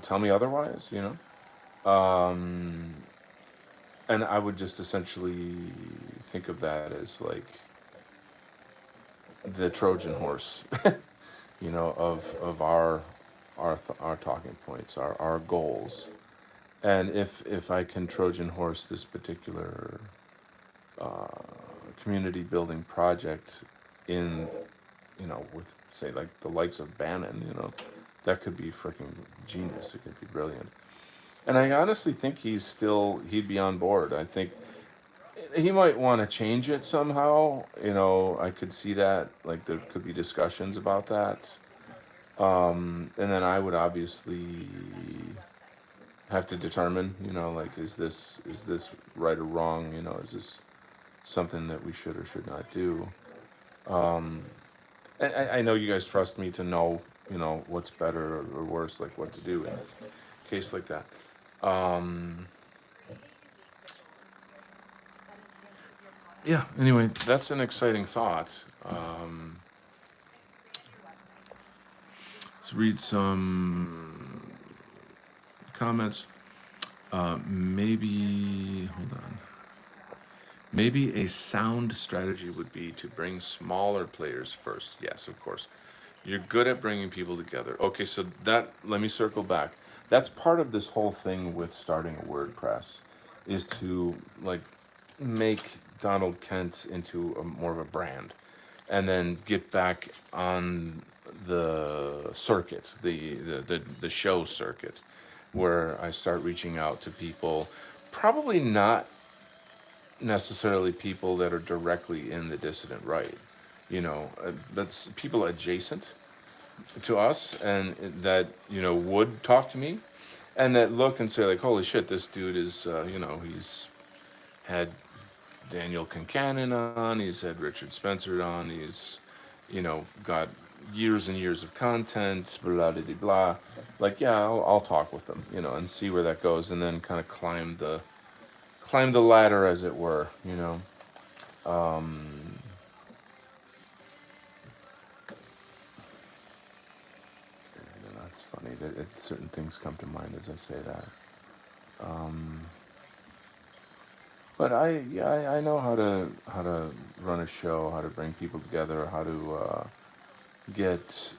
tell me otherwise. And I would just essentially think of that as like the Trojan horse, of our talking points, our goals. And if I can Trojan horse this particular uh, community building project in, with say like the likes of Bannon, that could be freaking genius. It could be brilliant. And I honestly think he'd be on board. I think he might want to change it somehow. I could see that. Like there could be discussions about that. And then I would obviously have to determine, like, is this right or wrong? Is this something that we should or should not do? Um, I know you guys trust me to know, what's better or worse, like what to do in a case like that. Um, yeah. Anyway, that's an exciting thought. Um, let's read some comments. Maybe hold on. Maybe a sound strategy would be to bring smaller players first. Yes, of course. You're good at bringing people together. Okay, so let me circle back. That's part of this whole thing with starting a WordPress, is to like make Donald Kent into more of a brand, and then get back on the circuit, the show circuit, where I start reaching out to people, probably not necessarily people that are directly in the dissident right. That's people adjacent to us, and that would talk to me, and that look and say like, holy shit, this dude is he's had Daniel Kincannon on, he's had Richard Spencer on, he's got years and years of content, blah blah blah blah. Like, yeah, I'll talk with them, and see where that goes, and then kind of climb the ladder, as it were. um That's funny that certain things come to mind as I say that. Um, but I know how to run a show, how to bring people together, how to get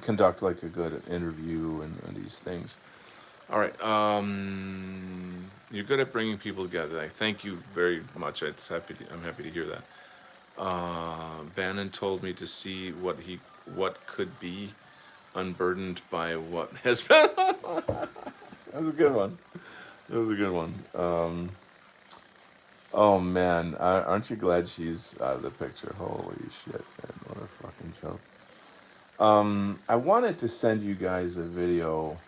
conduct like a good interview, and these things. All right. You're good at bringing people together. I thank you very much. I'm happy to hear that. Bannon told me to see what could be unburdened by what has been. That was a good one. That was a good one. Oh man, aren't you glad she's out of the picture? Holy shit, man! What a fucking joke. I wanted to send you guys a video,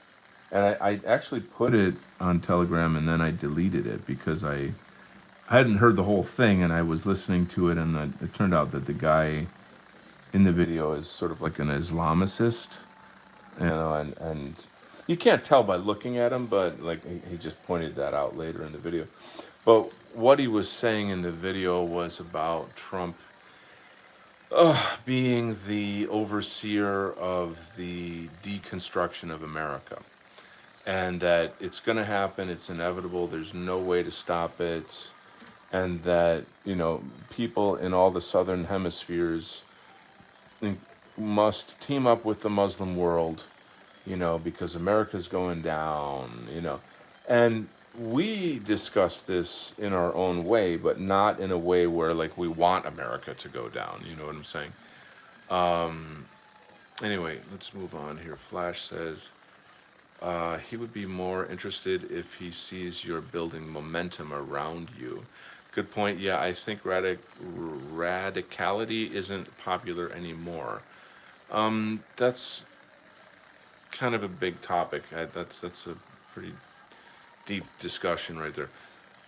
and I actually put it on Telegram, and then I deleted it because I hadn't heard the whole thing, and I was listening to it, and it turned out that the guy in the video is sort of like an Islamicist, and you can't tell by looking at him, but like he just pointed that out later in the video. But what he was saying in the video was about Trump being the overseer of the deconstruction of America, and that it's going to happen, it's inevitable, there's no way to stop it, and that people in all the southern hemispheres must team up with the Muslim world, because America's going down, and we discuss this in our own way, but not in a way where like we want America to go down. You know what I'm saying? Um, anyway, let's move on here. Flash says he would be more interested if he sees you're building momentum around you. Good point. Yeah, I think radicality isn't popular anymore. That's kind of a big topic. That's a pretty deep discussion right there.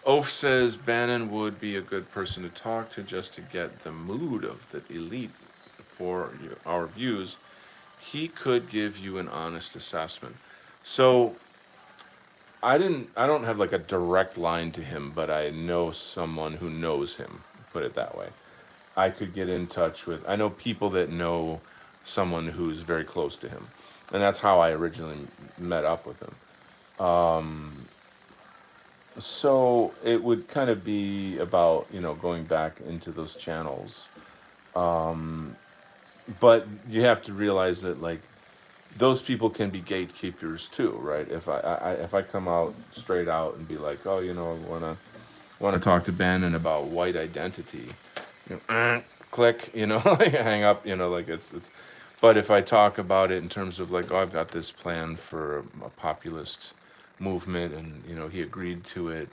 Oaf says Bannon would be a good person to talk to just to get the mood of the elite for our views. He could give you an honest assessment. So I don't have like a direct line to him, but I know someone who knows him, put it that way. I could get in touch with, I know people that know someone who's very close to him. And that's how I originally met up with him. So it would kind of be about, going back into those channels. But you have to realize that like those people can be gatekeepers too, right? If I come out straight out and be like, oh, I wanna talk to Bannon about white identity, click, like hang up, like it's. But if I talk about it in terms of like, oh, I've got this plan for a populist movement, and he agreed to it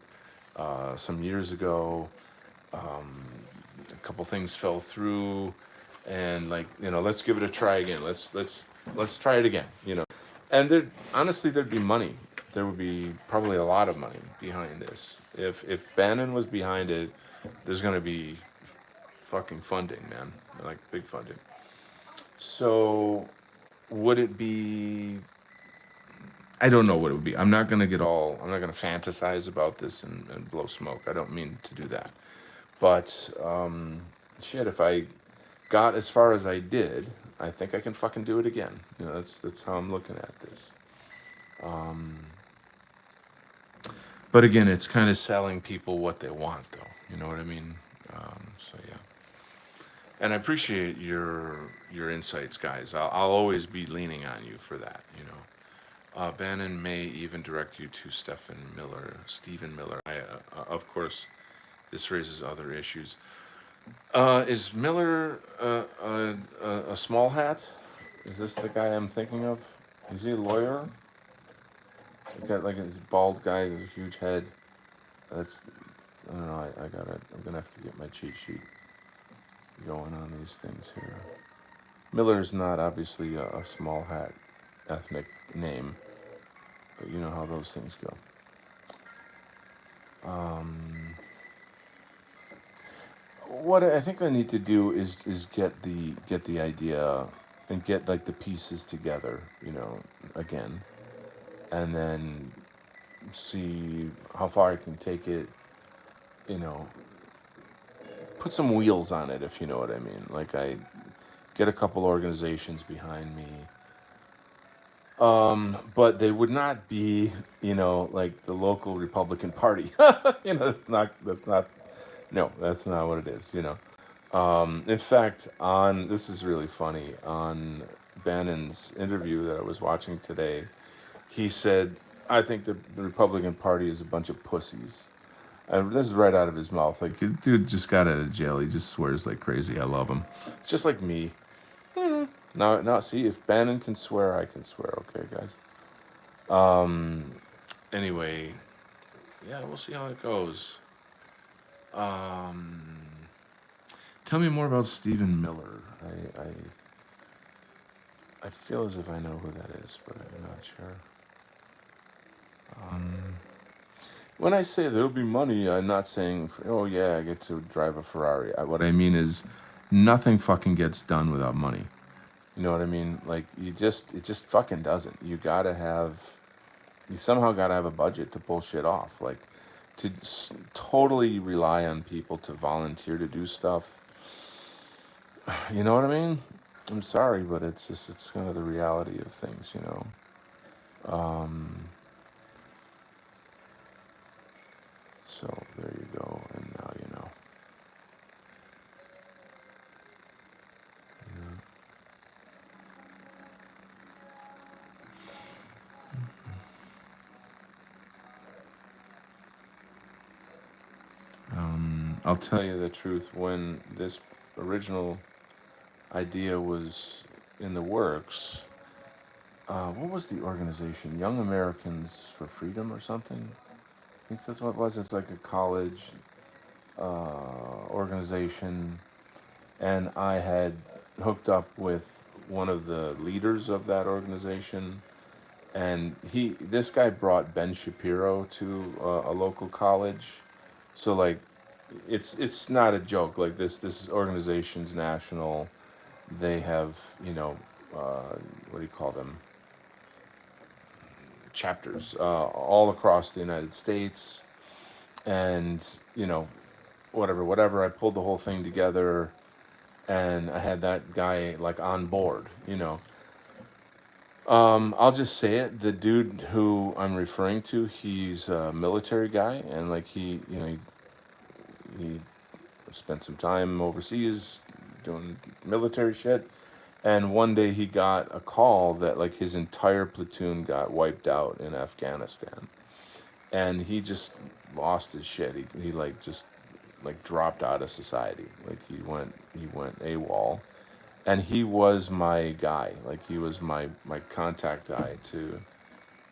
some years ago. A couple things fell through, and like let's give it a try again. Let's let's try it again, you know. And there, honestly, there'd be money. There would be probably a lot of money behind this. If Bannon was behind it, there's gonna be fucking funding, man, like big funding. So would it be? I don't know what it would be. I'm not gonna get all. I'm not gonna fantasize about this and blow smoke. I don't mean to do that. But shit, if I got as far as I did, I think I can fucking do it again. You know, that's how I'm looking at this. Um, but again, it's kind of selling people what they want, though. You know what I mean? So yeah. And I appreciate your insights, guys. I'll always be leaning on you for that. You know. Bannon may even direct you to Stephen Miller. Of course, this raises other issues. Is Miller a small hat? Is this the guy I'm thinking of? Is he a lawyer? He got like a bald guy with a huge head. That's I don't know. I gotta. I'm gonna have to get my cheat sheet going on these things here. Miller's not obviously a small hat ethnic name, but you know how those things go. Um, what I think I need to do is get the idea and get like the pieces together, you know, again, and then see how far I can take it, you know, put some wheels on it, if you know what I mean. Like I get a couple organizations behind me, but they would not be, you know, like the local Republican Party. You know, that's not no, that's not what it is. You know. In fact, on this is really funny. On Bannon's interview that I was watching today, he said, "I think the Republican Party is a bunch of pussies." And this is right out of his mouth. Like, dude just got out of jail. He just swears like crazy. I love him. It's just like me. Now, see, if Bannon can swear, I can swear. Okay, guys. Um. Anyway, yeah, we'll see how it goes. Um. Tell me more about Stephen Miller. I feel as if I know who that is, but I'm not sure. Um, when I say there'll be money, I'm not saying, oh yeah, I get to drive a Ferrari. What I mean is, nothing fucking gets done without money. You know what I mean? Like, it just fucking doesn't. You somehow gotta have a budget to pull shit off. Like, to totally rely on people to volunteer to do stuff. You know what I mean? I'm sorry, but it's kind of the reality of things, you know. Um, so there you go, and now you know. I'll tell you the truth. When this original idea was in the works, what was the organization? Young Americans for Freedom or something? I think that's what it was. It's like a college organization, and I had hooked up with one of the leaders of that organization, and this guy brought Ben Shapiro to a local college, so like, it's not a joke. Like this organization's national. They have, you know, what do you call them? Chapters all across the United States, and you know, whatever. I pulled the whole thing together, and I had that guy like on board. You know, I'll just say it. The dude who I'm referring to, he's a military guy, and like he spent some time overseas doing military shit. And one day he got a call that like his entire platoon got wiped out in Afghanistan, and he just lost his shit. He like just like dropped out of society. Like he went AWOL, and he was my guy. Like he was my contact guy to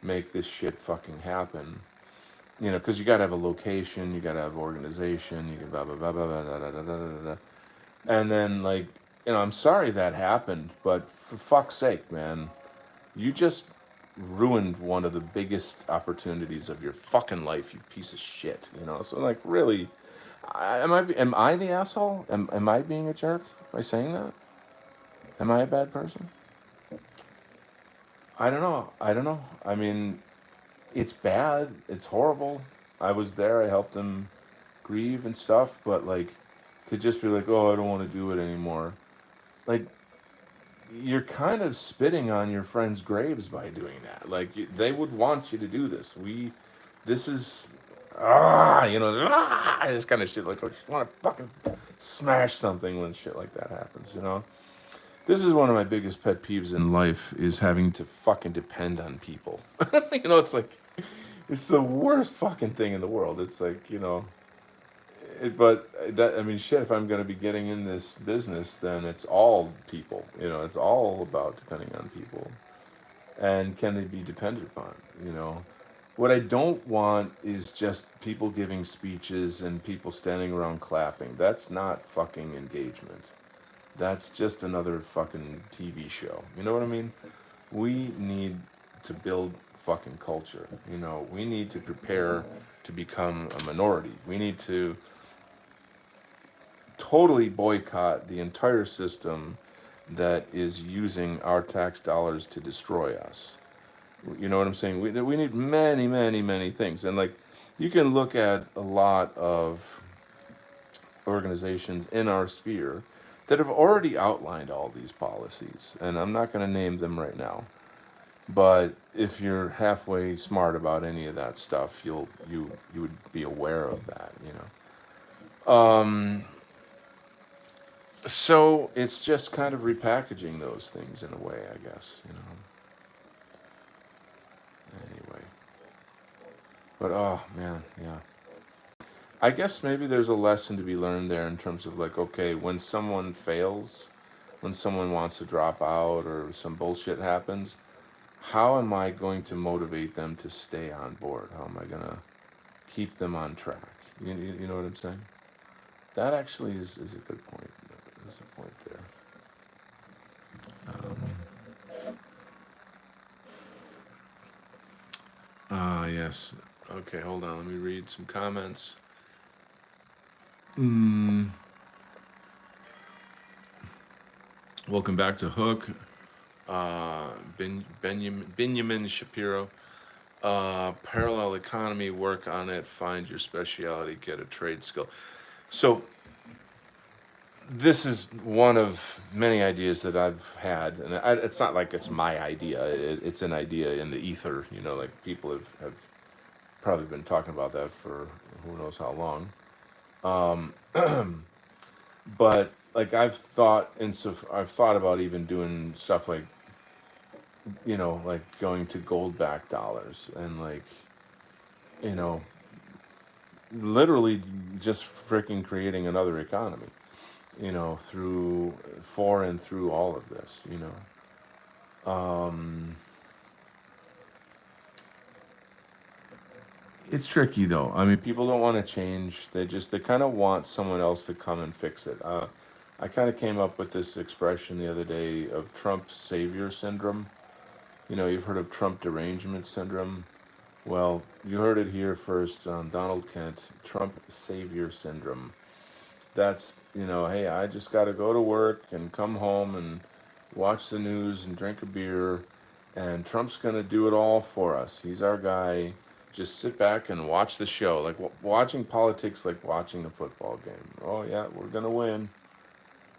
make this shit fucking happen. You know, because you gotta have a location, you gotta have organization, you can blah blah blah blah blah blah blah blah blah. And then like I'm sorry that happened, but for fuck's sake, man, you just ruined one of the biggest opportunities of your fucking life, you piece of shit. So like, really, am I the asshole? Am I being a jerk by saying that? Am I a bad person? I don't know. I don't know. I mean, it's bad. It's horrible. I was there. I helped him grieve and stuff, but like, to just be like, oh, I don't want to do it anymore. Like, you're kind of spitting on your friends' graves by doing that. Like, they would want you to do this. This is, this kind of shit. Like, I just want to fucking smash something when shit like that happens. This is one of my biggest pet peeves in life is having to fucking depend on people. It's like, it's the worst fucking thing in the world. It's like, but that, I mean, shit, if I'm going to be getting in this business, then it's all people. It's all about depending on people. And can they be depended upon? You know, what I don't want is just people giving speeches and people standing around clapping. That's not fucking engagement. That's just another fucking TV show. You know what I mean? We need to build fucking culture. We need to prepare to become a minority. We need to totally boycott the entire system that is using our tax dollars to destroy us. You know what I'm saying? We need many, many, many things. And like, you can look at a lot of organizations in our sphere that have already outlined all these policies. And I'm not going to name them right now. But if you're halfway smart about any of that stuff, you would be aware of that. So it's just kind of repackaging those things in a way, I guess. Anyway, but oh man, yeah. I guess maybe there's a lesson to be learned there in terms of like, okay, when someone fails, when someone wants to drop out or some bullshit happens, how am I going to motivate them to stay on board? How am I going to keep them on track? You know what I'm saying? That actually is a good point. There's a point there. Yes. Okay, hold on. Let me read some comments. Welcome back to Hook. Benjamin Shapiro. Parallel economy, work on it, find your specialty, get a trade skill. So this is one of many ideas that I've had, and it's not like it's my idea. It's an idea in the ether. Like people have probably been talking about that for who knows how long. But like I've thought about even doing stuff like like going to gold backed dollars and like you know literally just freaking creating another economy. Through for and through all of this. It's tricky though. I mean, people don't want to change. They kind of want someone else to come and fix it. I kind of came up with this expression the other day of Trump savior syndrome. You've heard of Trump derangement syndrome. Well, you heard it here first on Donald Kent. Trump savior syndrome. That's, hey, I just got to go to work and come home and watch the news and drink a beer, and Trump's going to do it all for us. He's our guy. Just sit back and watch the show. Like watching politics, like watching a football game. Oh, yeah, we're going to win.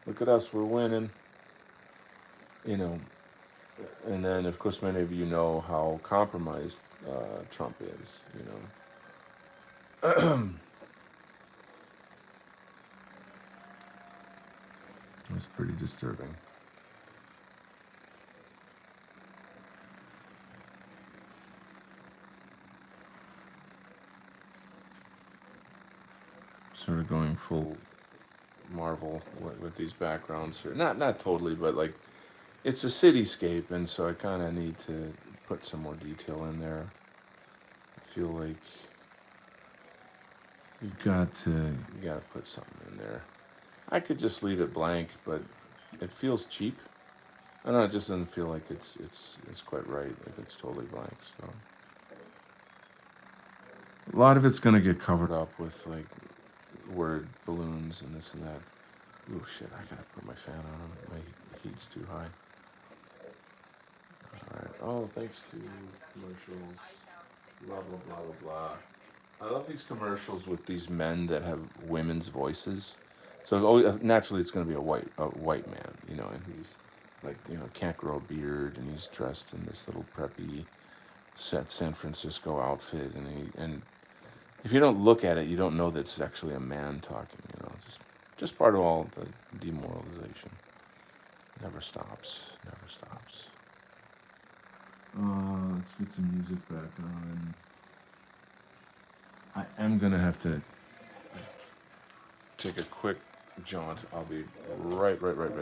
Look at us, we're winning. You know, and then, of course, many of you know how compromised Trump is. It's pretty disturbing. Sort of going full Marvel with these backgrounds here. Not totally, but like it's a cityscape, and so I kind of need to put some more detail in there. I feel like you got to put something in there. I could just leave it blank, but It feels cheap. I don't know. It just doesn't feel like it's quite right if it's totally blank. So a lot of it's gonna get covered up with like word balloons and this and that. Oh shit! I gotta put my fan on. My heat's too high. All right. Oh, thanks to commercials. Blah blah blah blah blah. I love these commercials with these men that have women's voices. So naturally, it's going to be a white man, you know, and he's like, you know, can't grow a beard, and he's dressed in this little preppy San Francisco outfit, and if you don't look at it, you don't know that it's actually a man talking. You know, just part of all the demoralization. Never stops. Never stops. Let's get some music back on. I am gonna have to take a quick jaunt. I'll be right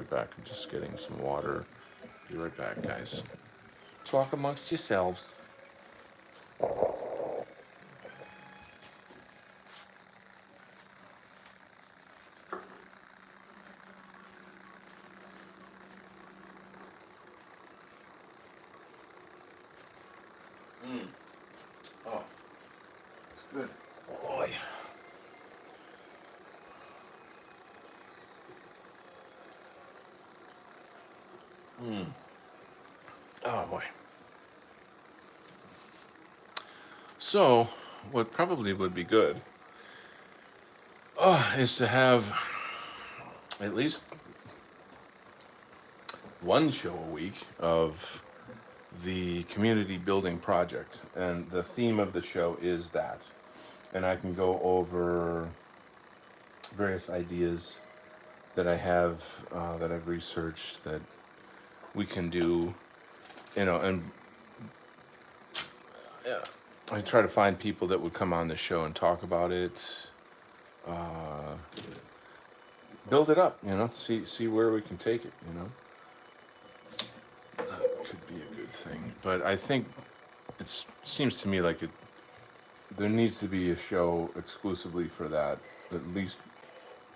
back. I'm just getting some water. Be right back, guys. Talk amongst yourselves. Oh, it's good. Boy. Oh boy. So, what probably would be good is to have at least one show a week of the community building project, and the theme of the show is that, and I can go over various ideas that I have that I've researched that we can do, you know, and yeah, I try to find people that would come on the show and talk about it, build it up, you know, see where we can take it, you know. That could be a good thing, but I think it seems to me like there needs to be a show exclusively for that, at least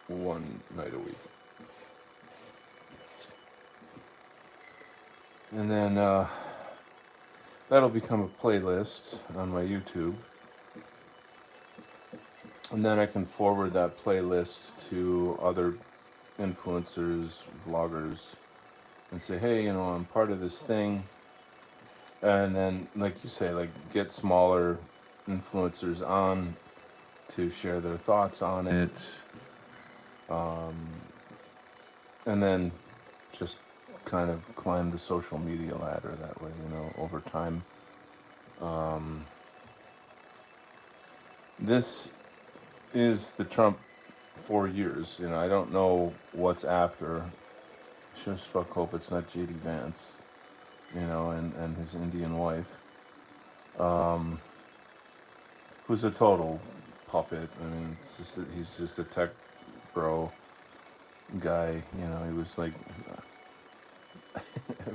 one night a week. And then that'll become a playlist on my YouTube. And then I can forward that playlist to other influencers, vloggers, and say, hey, you know, I'm part of this thing. And then, like you say, like get smaller influencers on to share their thoughts on it. And then just kind of climb the social media ladder that way, you know, over time. This is the Trump 4 years. You know, I don't know what's after. Sure as fuck hope it's not J.D. Vance, you know, and his Indian wife, who's a total puppet. I mean, he's just a tech bro guy. You know, he was like,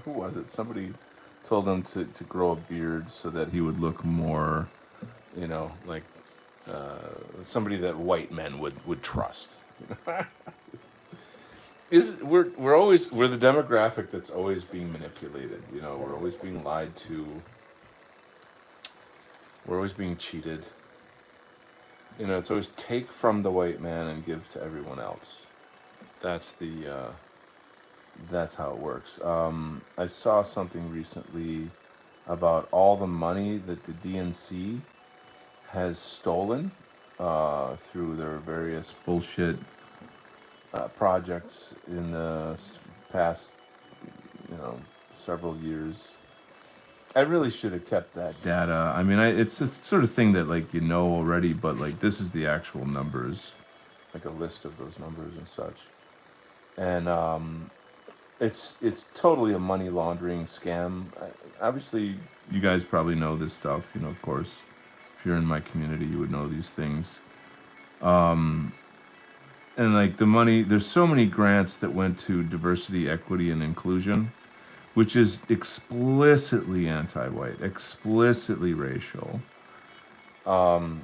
who was it? Somebody told him to grow a beard so that he would look more, you know, like somebody that white men would trust. We're the demographic that's always being manipulated. You know, we're always being lied to. We're always being cheated. You know, it's always take from the white man and give to everyone else. That's that's how it works. I saw something recently about all the money that the DNC has stolen through their various bullshit projects in the past, you know, several years. I really should have kept that data. I mean, it's the sort of thing that like you know already, but like this is the actual numbers, like a list of those numbers and such. And it's totally a money laundering scam. Obviously, you guys probably know this stuff. You know, of course, if you're in my community, you would know these things. And like the money, there's so many grants that went to diversity, equity, and inclusion, which is explicitly anti-white, explicitly racial. And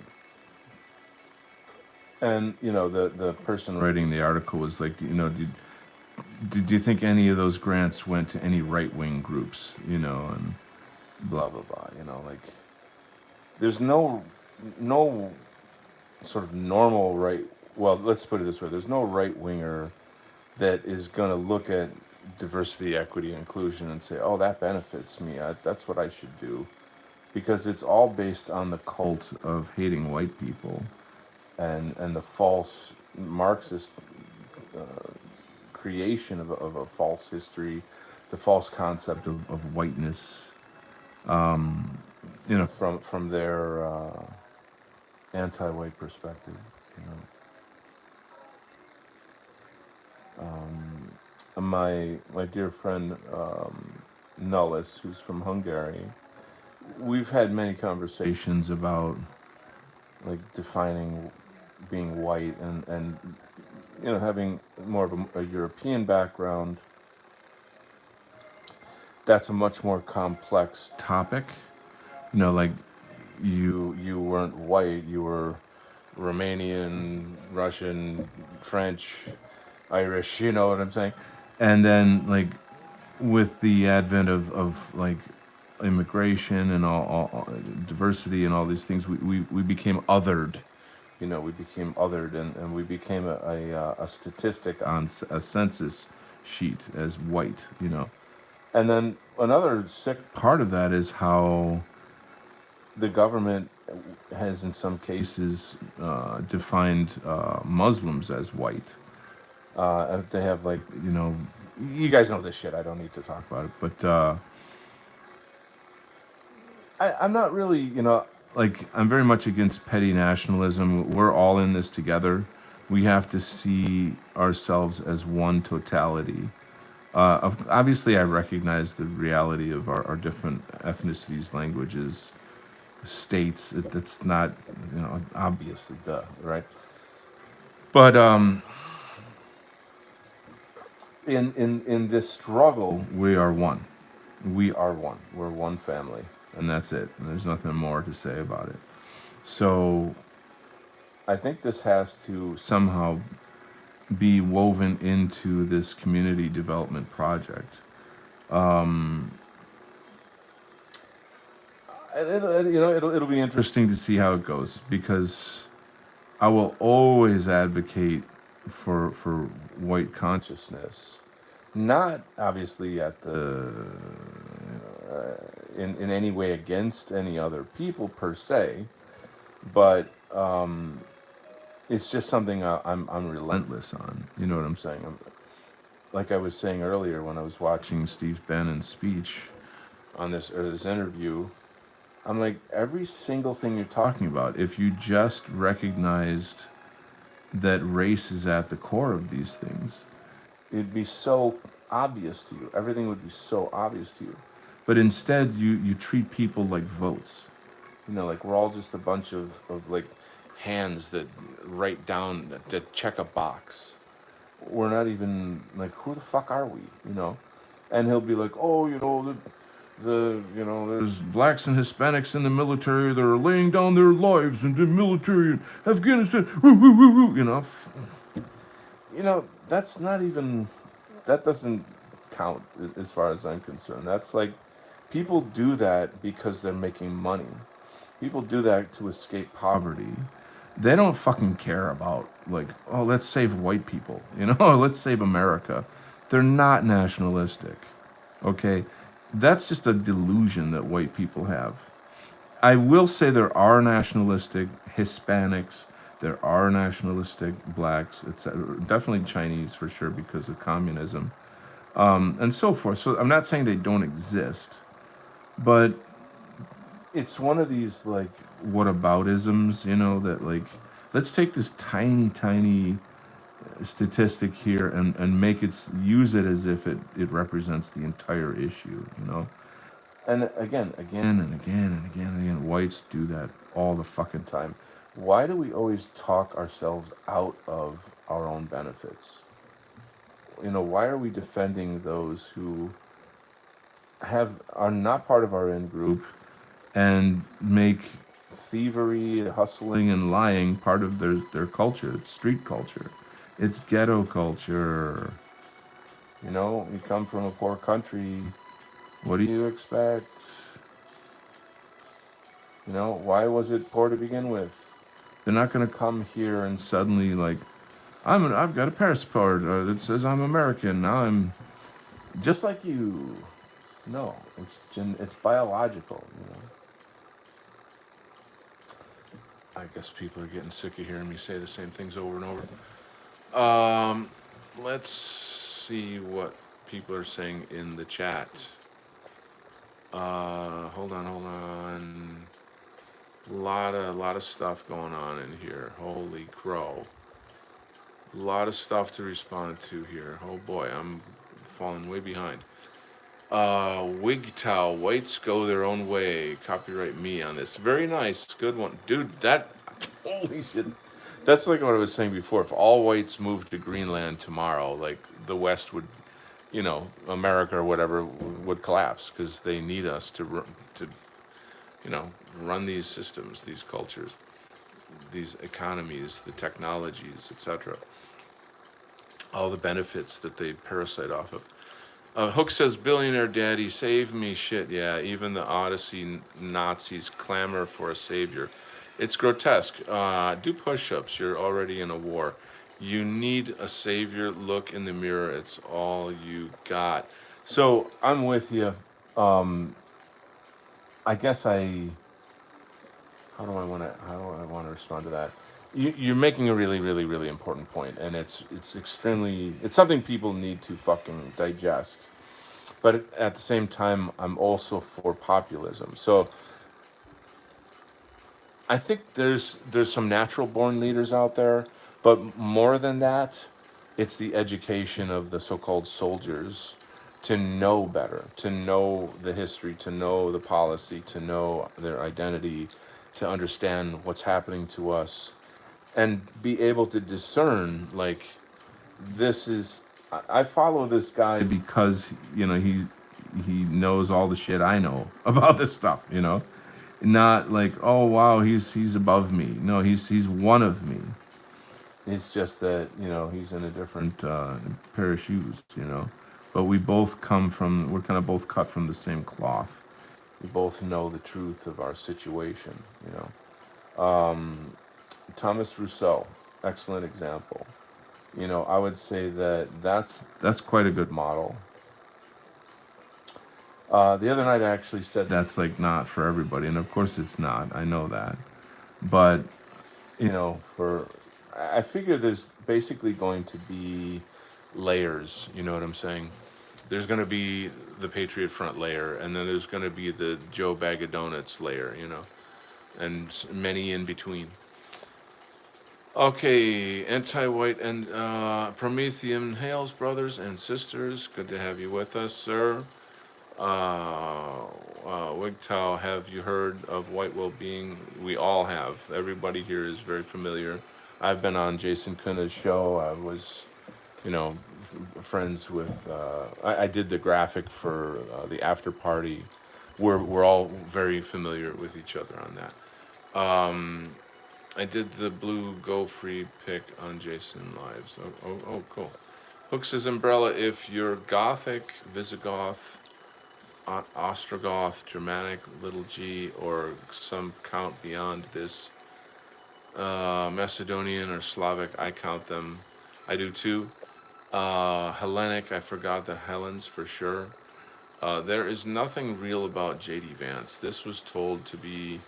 you know, the person writing the article was like, you know, do you think any of those grants went to any right wing groups? And blah blah blah. Like there's no sort of normal right. Well, let's put it this way: there's no right winger that is going to look at diversity, equity, inclusion and say, "Oh, that benefits me. That's what I should do," because it's all based on the cult of hating white people and the false Marxist creation of a false history, the false concept of whiteness, from their anti-white perspective. You my dear friend Nullis, who's from Hungary, we've had many conversations about like defining being white and having more of a European background. That's a much more complex topic. Like you weren't white, you were Romanian, Russian, French, Irish, you know what I'm saying? And then like with the advent of like immigration and all diversity and all these things, we became othered. We became othered, and we became a statistic on a census sheet as white. And then another sick part of that is how the government has, in some cases, defined Muslims as white. They have like, you guys know this shit. I don't need to talk about it, but I'm not really, like I'm very much against petty nationalism. We're all in this together. We have to see ourselves as one totality. Obviously, I recognize the reality of our different ethnicities, languages, states. That's not, obviously, duh, right? But in this struggle, we are one. We are one. We're one family, and that's it. And there's nothing more to say about it. So I think this has to somehow be woven into this community development project. It'll be interesting to see how it goes, because I will always advocate for white consciousness, not obviously at the in any way against any other people per se, but it's just something I'm relentless on. You know what I'm saying? Like I was saying earlier when I was watching Steve Bannon's speech on this interview, I'm like, every single thing you're talking about, if you just recognized that race is at the core of these things, it'd be so obvious to you. Everything would be so obvious to you. But instead, you treat people like votes. Like we're all just a bunch of like hands that write down, that check a box. We're not even like, who the fuck are we? And he'll be like, oh, there's blacks and Hispanics in the military that are laying down their lives in the military in Afghanistan. That's not even, that doesn't count as far as I'm concerned. That's like, people do that because they're making money. People do that to escape poverty. They don't fucking care about, like, oh, let's save white people, let's save America. They're not nationalistic, okay? That's just a delusion that white people have. I will say there are nationalistic Hispanics, there are nationalistic blacks, etc. Definitely Chinese for sure because of communism, and so forth. So I'm not saying they don't exist, but it's one of these like whataboutisms, that like, let's take this tiny statistic here and make use it as if it represents the entire issue. And again and again, whites do that all the fucking time. Why do we always talk ourselves out of our own benefits? Why are we defending those who are not part of our in group and make thievery, hustling, and lying part of their culture? It's street culture. It's ghetto culture. You know, you come from a poor country. What do you expect? You know, why was it poor to begin with? They're not going to come here and suddenly like, I've got a passport that says I'm American. Now I'm just like you. No, it's biological. You know. I guess people are getting sick of hearing me say the same things over and over. Let's see what people are saying in the chat. Hold on, hold on. Lot of stuff going on in here. Holy crow. A lot of stuff to respond to here. Oh boy, I'm falling way behind. Wigtow, whites go their own way. Copyright me on this. Very nice, good one, dude. That holy shit. That's like what I was saying before. If all whites moved to Greenland tomorrow, like the West would, you know, America or whatever would collapse because they need us to, you know, run these systems, these cultures, these economies, the technologies, etc. All the benefits that they parasite off of. Hook says, billionaire daddy, save me. Shit, yeah. Even the Odyssey Nazis clamor for a savior. It's grotesque. Do push-ups. You're already in a war. You need a savior. Look in the mirror. It's all you got. So I'm with you. I guess how do I want to respond to that? You're making a really, really, really important point, and it's something people need to fucking digest. But at the same time, I'm also for populism. So I think there's some natural born leaders out there, but more than that, it's the education of the so-called soldiers to know better, to know the history, to know the policy, to know their identity, to understand what's happening to us, and be able to discern like this is I follow this guy because you know he knows all the shit I know about this stuff, you know. Not like, oh wow, he's above me. No, he's one of me. It's just that, you know, he's in a different pair of shoes, you know. But we're kind of both cut from the same cloth. We both know the truth of our situation, you know. Thomas Rousseau, excellent example. You know, I would say that's quite a good model. The other night I actually said that's like not for everybody, and of course it's not. I know that, but you know, I figure there's basically going to be layers. You know what I'm saying? There's going to be the Patriot Front layer, and then there's going to be the Joe Bag of Donuts layer. You know, and many in between. Okay, anti-white and Promethean Hales brothers and sisters. Good to have you with us, sir. Wigtow, have you heard of white well-being? We all have. Everybody here is very familiar. I've been on Jason Kuna's show. I was, you know, friends with. I did the graphic for the after party. We're all very familiar with each other on that. I did the blue go free pick on Jason Lives. Oh, cool. Hooks his umbrella. If you're Gothic, Visigoth, Ostrogoth, Germanic, little g, or some count beyond this, Macedonian or Slavic, I count them. I do too. Hellenic, I forgot the Hellenes for sure. There is nothing real about J.D. Vance. This was told to be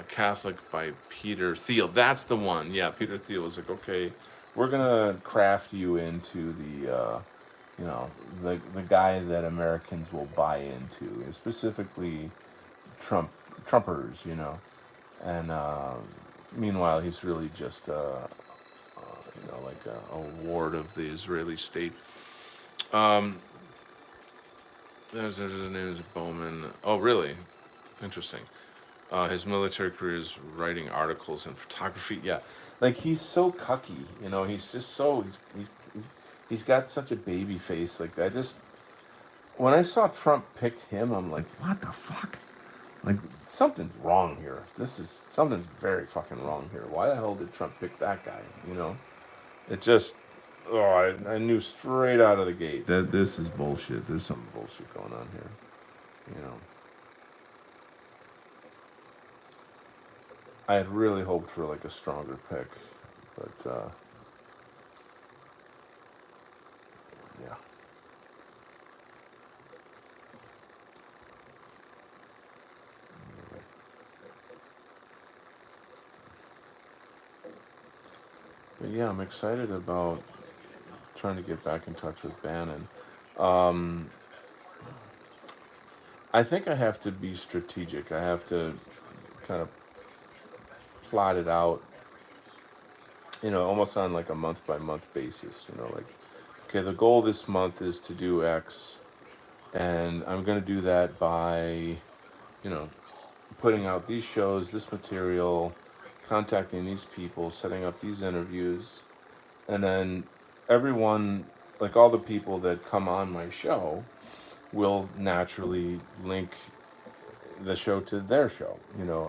Catholic by Peter Thiel. That's the one. Yeah, Peter Thiel was like, okay, we're gonna craft you into the, you know, the guy that Americans will buy into, specifically Trumpers, you know, and meanwhile he's really just, you know, like a ward of the Israeli state. His name is Bowman. Oh, really? Interesting. His military career is writing articles and photography. Yeah, like he's so cucky, you know. He's just so he's got such a baby face. Like when I saw Trump picked him, I'm like, what the fuck? Like something's wrong here. Something's very fucking wrong here. Why the hell did Trump pick that guy? You know, it just Oh, I knew straight out of the gate that this is bullshit. There's some bullshit going on here. You know, I had really hoped for like a stronger pick, but yeah. But yeah, I'm excited about trying to get back in touch with Bannon. Um, I think I have to be strategic. I have to kind of plot it out, almost on like a month by month basis. Like, okay, the goal this month is to do X, and I'm going to do that by, you know, putting out these shows, this material, contacting these people, setting up these interviews, and then everyone, like all the people that come on my show, will naturally link the show to their show,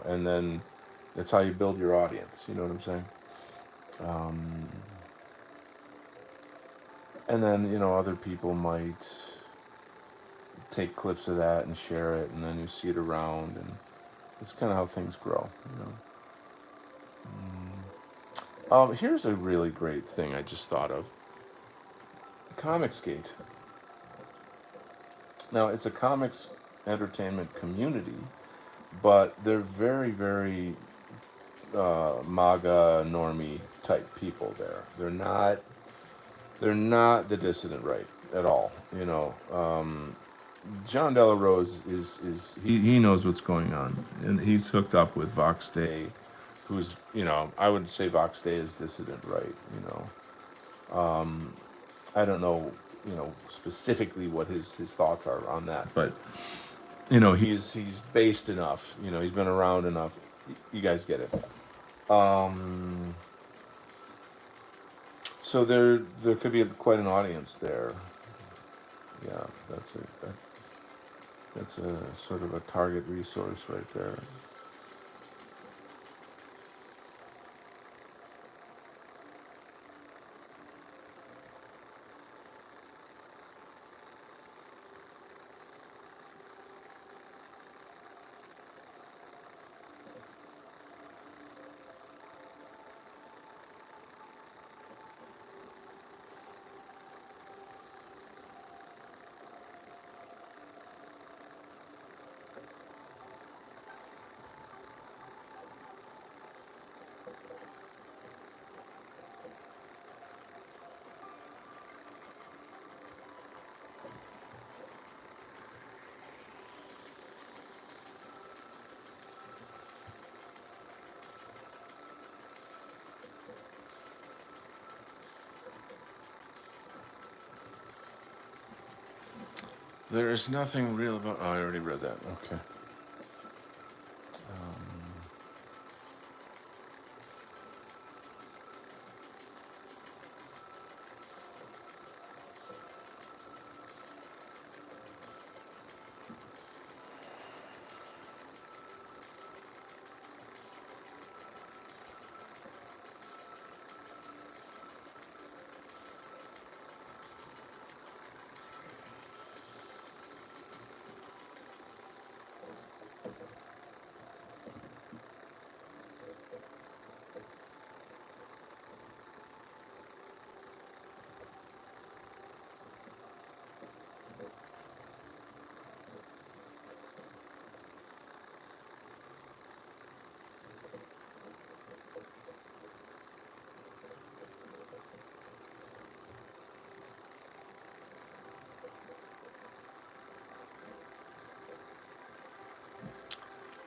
and then that's how you build your audience. You know what I'm saying? Um, and then other people might take clips of that and share it, and then you see it around, and it's kind of how things grow. Here's a really great thing I just thought of. Comicsgate. Now it's a comics entertainment community, but they're very, very MAGA normie type people there. They're not the dissident right at all. John Della Rose is he knows what's going on, and he's hooked up with Vox Day, who's I would say Vox Day is dissident right. I don't know specifically what his thoughts are on that, but he's based enough. He's been around enough. You guys get it. Um, so there could be quite an audience there. Yeah, that's a sort of a target resource right there. There is nothing real about. Oh, I already read that. Okay.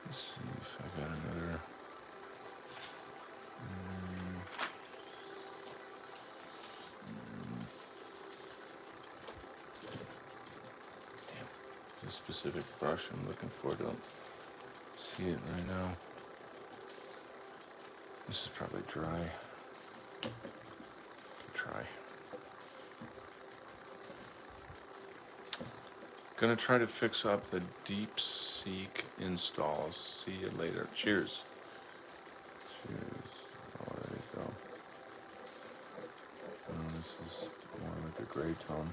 Let's see if I got another. A specific brush I'm looking for. Don't see it right now. This is probably dry. Try. Gonna try to fix up the DeepSeek installs. See you later. Cheers. Cheers. Oh, there you go. Oh, this is is more like a gray tone.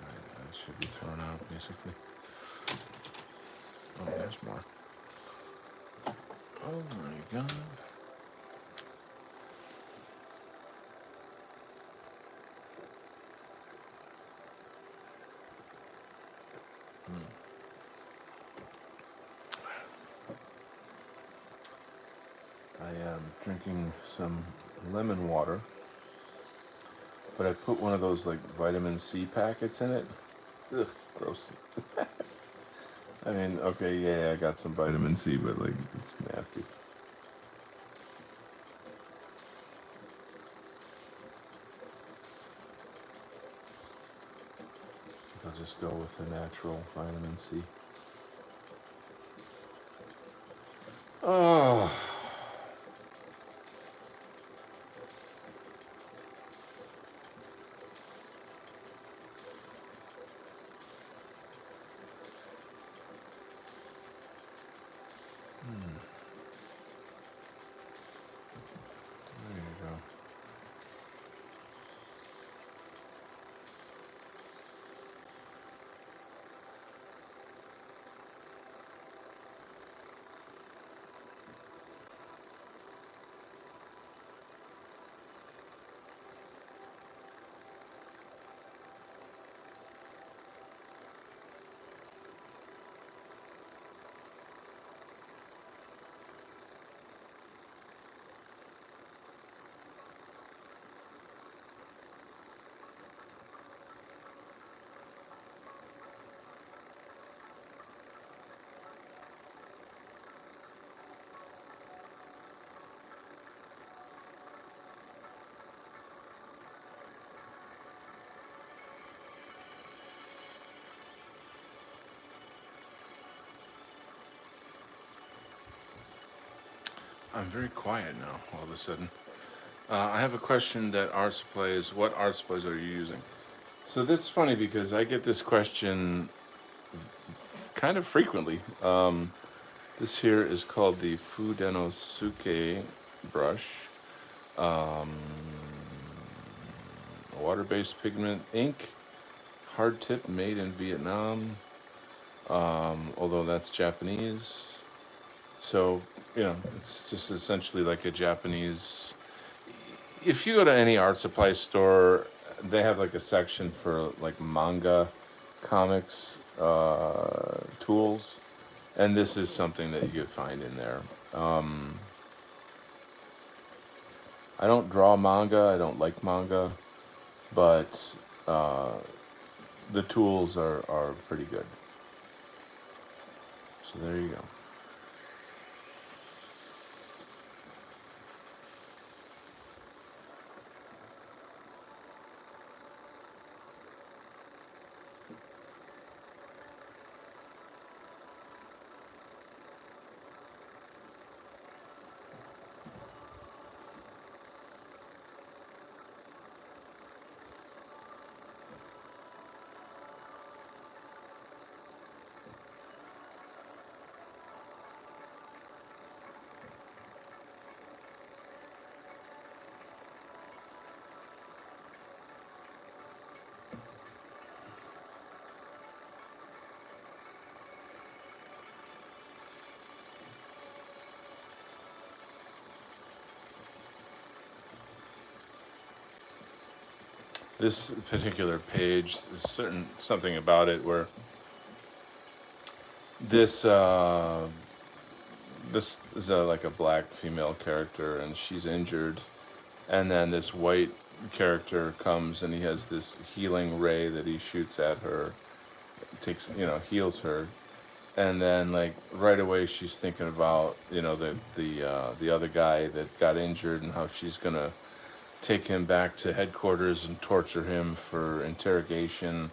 That should be thrown out, basically. Oh, there's more. Oh my god. I am drinking some lemon water, but I put one of those like vitamin C packets in it. Ugh, gross. I mean, okay, yeah, I got some vitamin C, but like it's nasty. I'll just go with the natural vitamin C. Oh. There you go. I'm very quiet now, all of a sudden. I have a question that art supplies, what art supplies are you using? So that's funny because I get this question kind of frequently. This here is called the Fudenosuke brush. A water-based pigment ink, hard tip made in Vietnam, although that's Japanese. So, it's just essentially like a Japanese. If you go to any art supply store, they have like a section for like manga comics tools, and this is something that you could find in there. I don't draw manga, I don't like manga, but the tools are pretty good. So there you go. This particular page, there's something about it where this this is like a black female character and she's injured, and then this white character comes and he has this healing ray that he shoots at her, takes heals her, and then like right away she's thinking about the other guy that got injured and how she's gonna take him back to headquarters and torture him for interrogation.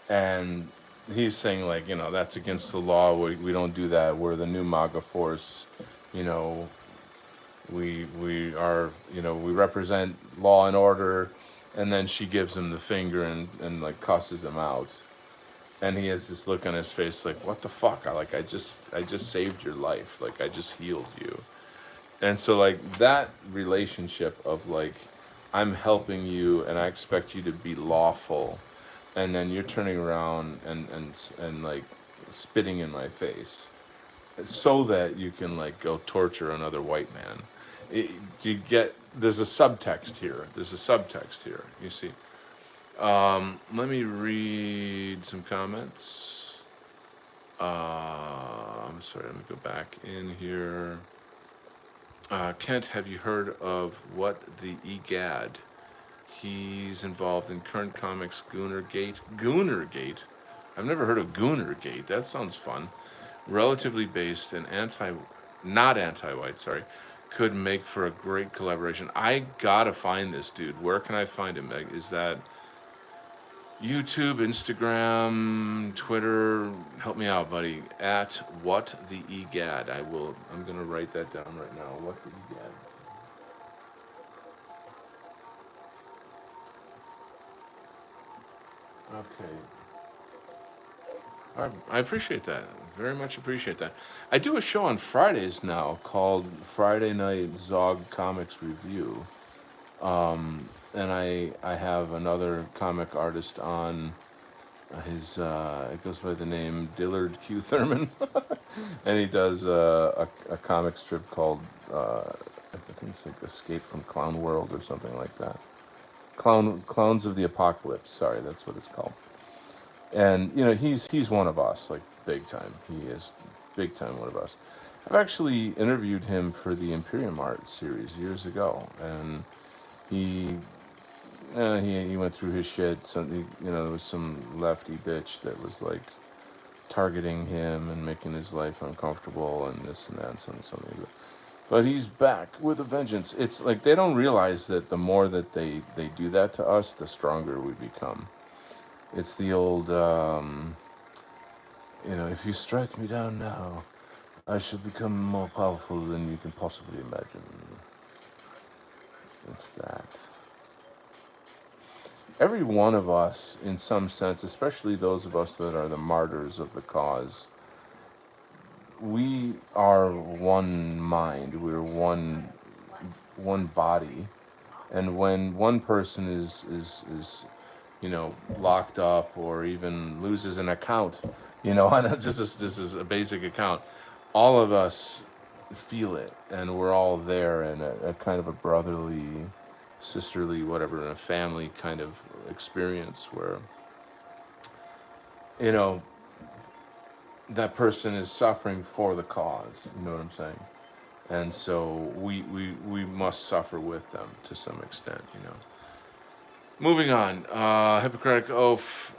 And he's saying like, that's against the law. We don't do that. We're the new MAGA force. You know, we are, we represent law and order. And then she gives him the finger and like cusses him out. and he has this look on his face like, what the fuck? I just saved your life. Like, I just healed you. And so like that relationship of like, I'm helping you and I expect you to be lawful, and then you're turning around and like spitting in my face so that you can like go torture another white man. It, you get, there's a subtext here. There's a subtext here. You see. Let me read some comments. I'm sorry. Let me go back in here. Kent, have you heard of what the EGAD? He's involved in current comics Goonergate. Goonergate? I've never heard of Goonergate. That sounds fun. Relatively based and not anti-white, sorry, could make for a great collaboration. I gotta find this dude. Where can I find him? Is that YouTube, Instagram, Twitter? Help me out, buddy. At what the EGAD. I'm gonna write that down right now. What the EGAD. Okay. I appreciate that. Very much appreciate that. I do a show on Fridays now called Friday Night Zog Comics Review. And I have another comic artist on. It goes by the name Dillard Q. Thurman. And he does a comic strip called, I think it's like Escape from Clown World or something like that. Clowns of the Apocalypse. Sorry, that's what it's called. And you know, he's one of us, like big time. He is big time one of us. I've actually interviewed him for the Imperium Art series years ago, and he he went through his shit. So you know, there was some lefty bitch that was like targeting him and making his life uncomfortable and this and that and something. But he's back with a vengeance. It's like they don't realize that the more that they do that to us, the stronger we become. It's the old, you know, if you strike me down now, I shall become more powerful than you can possibly imagine. It's that. Every one of us, in some sense, especially those of us that are the martyrs of the cause, we are one mind. We're one body, and when one person is you know, locked up or even loses an account, you know, on this is a basic account, all of us feel it, and we're all there in a kind of a brotherly, sisterly, whatever, in a family kind of experience where, you know, that person is suffering for the cause. You know what I'm saying? And so we must suffer with them to some extent, you know. Moving on, Hippocratic Oath,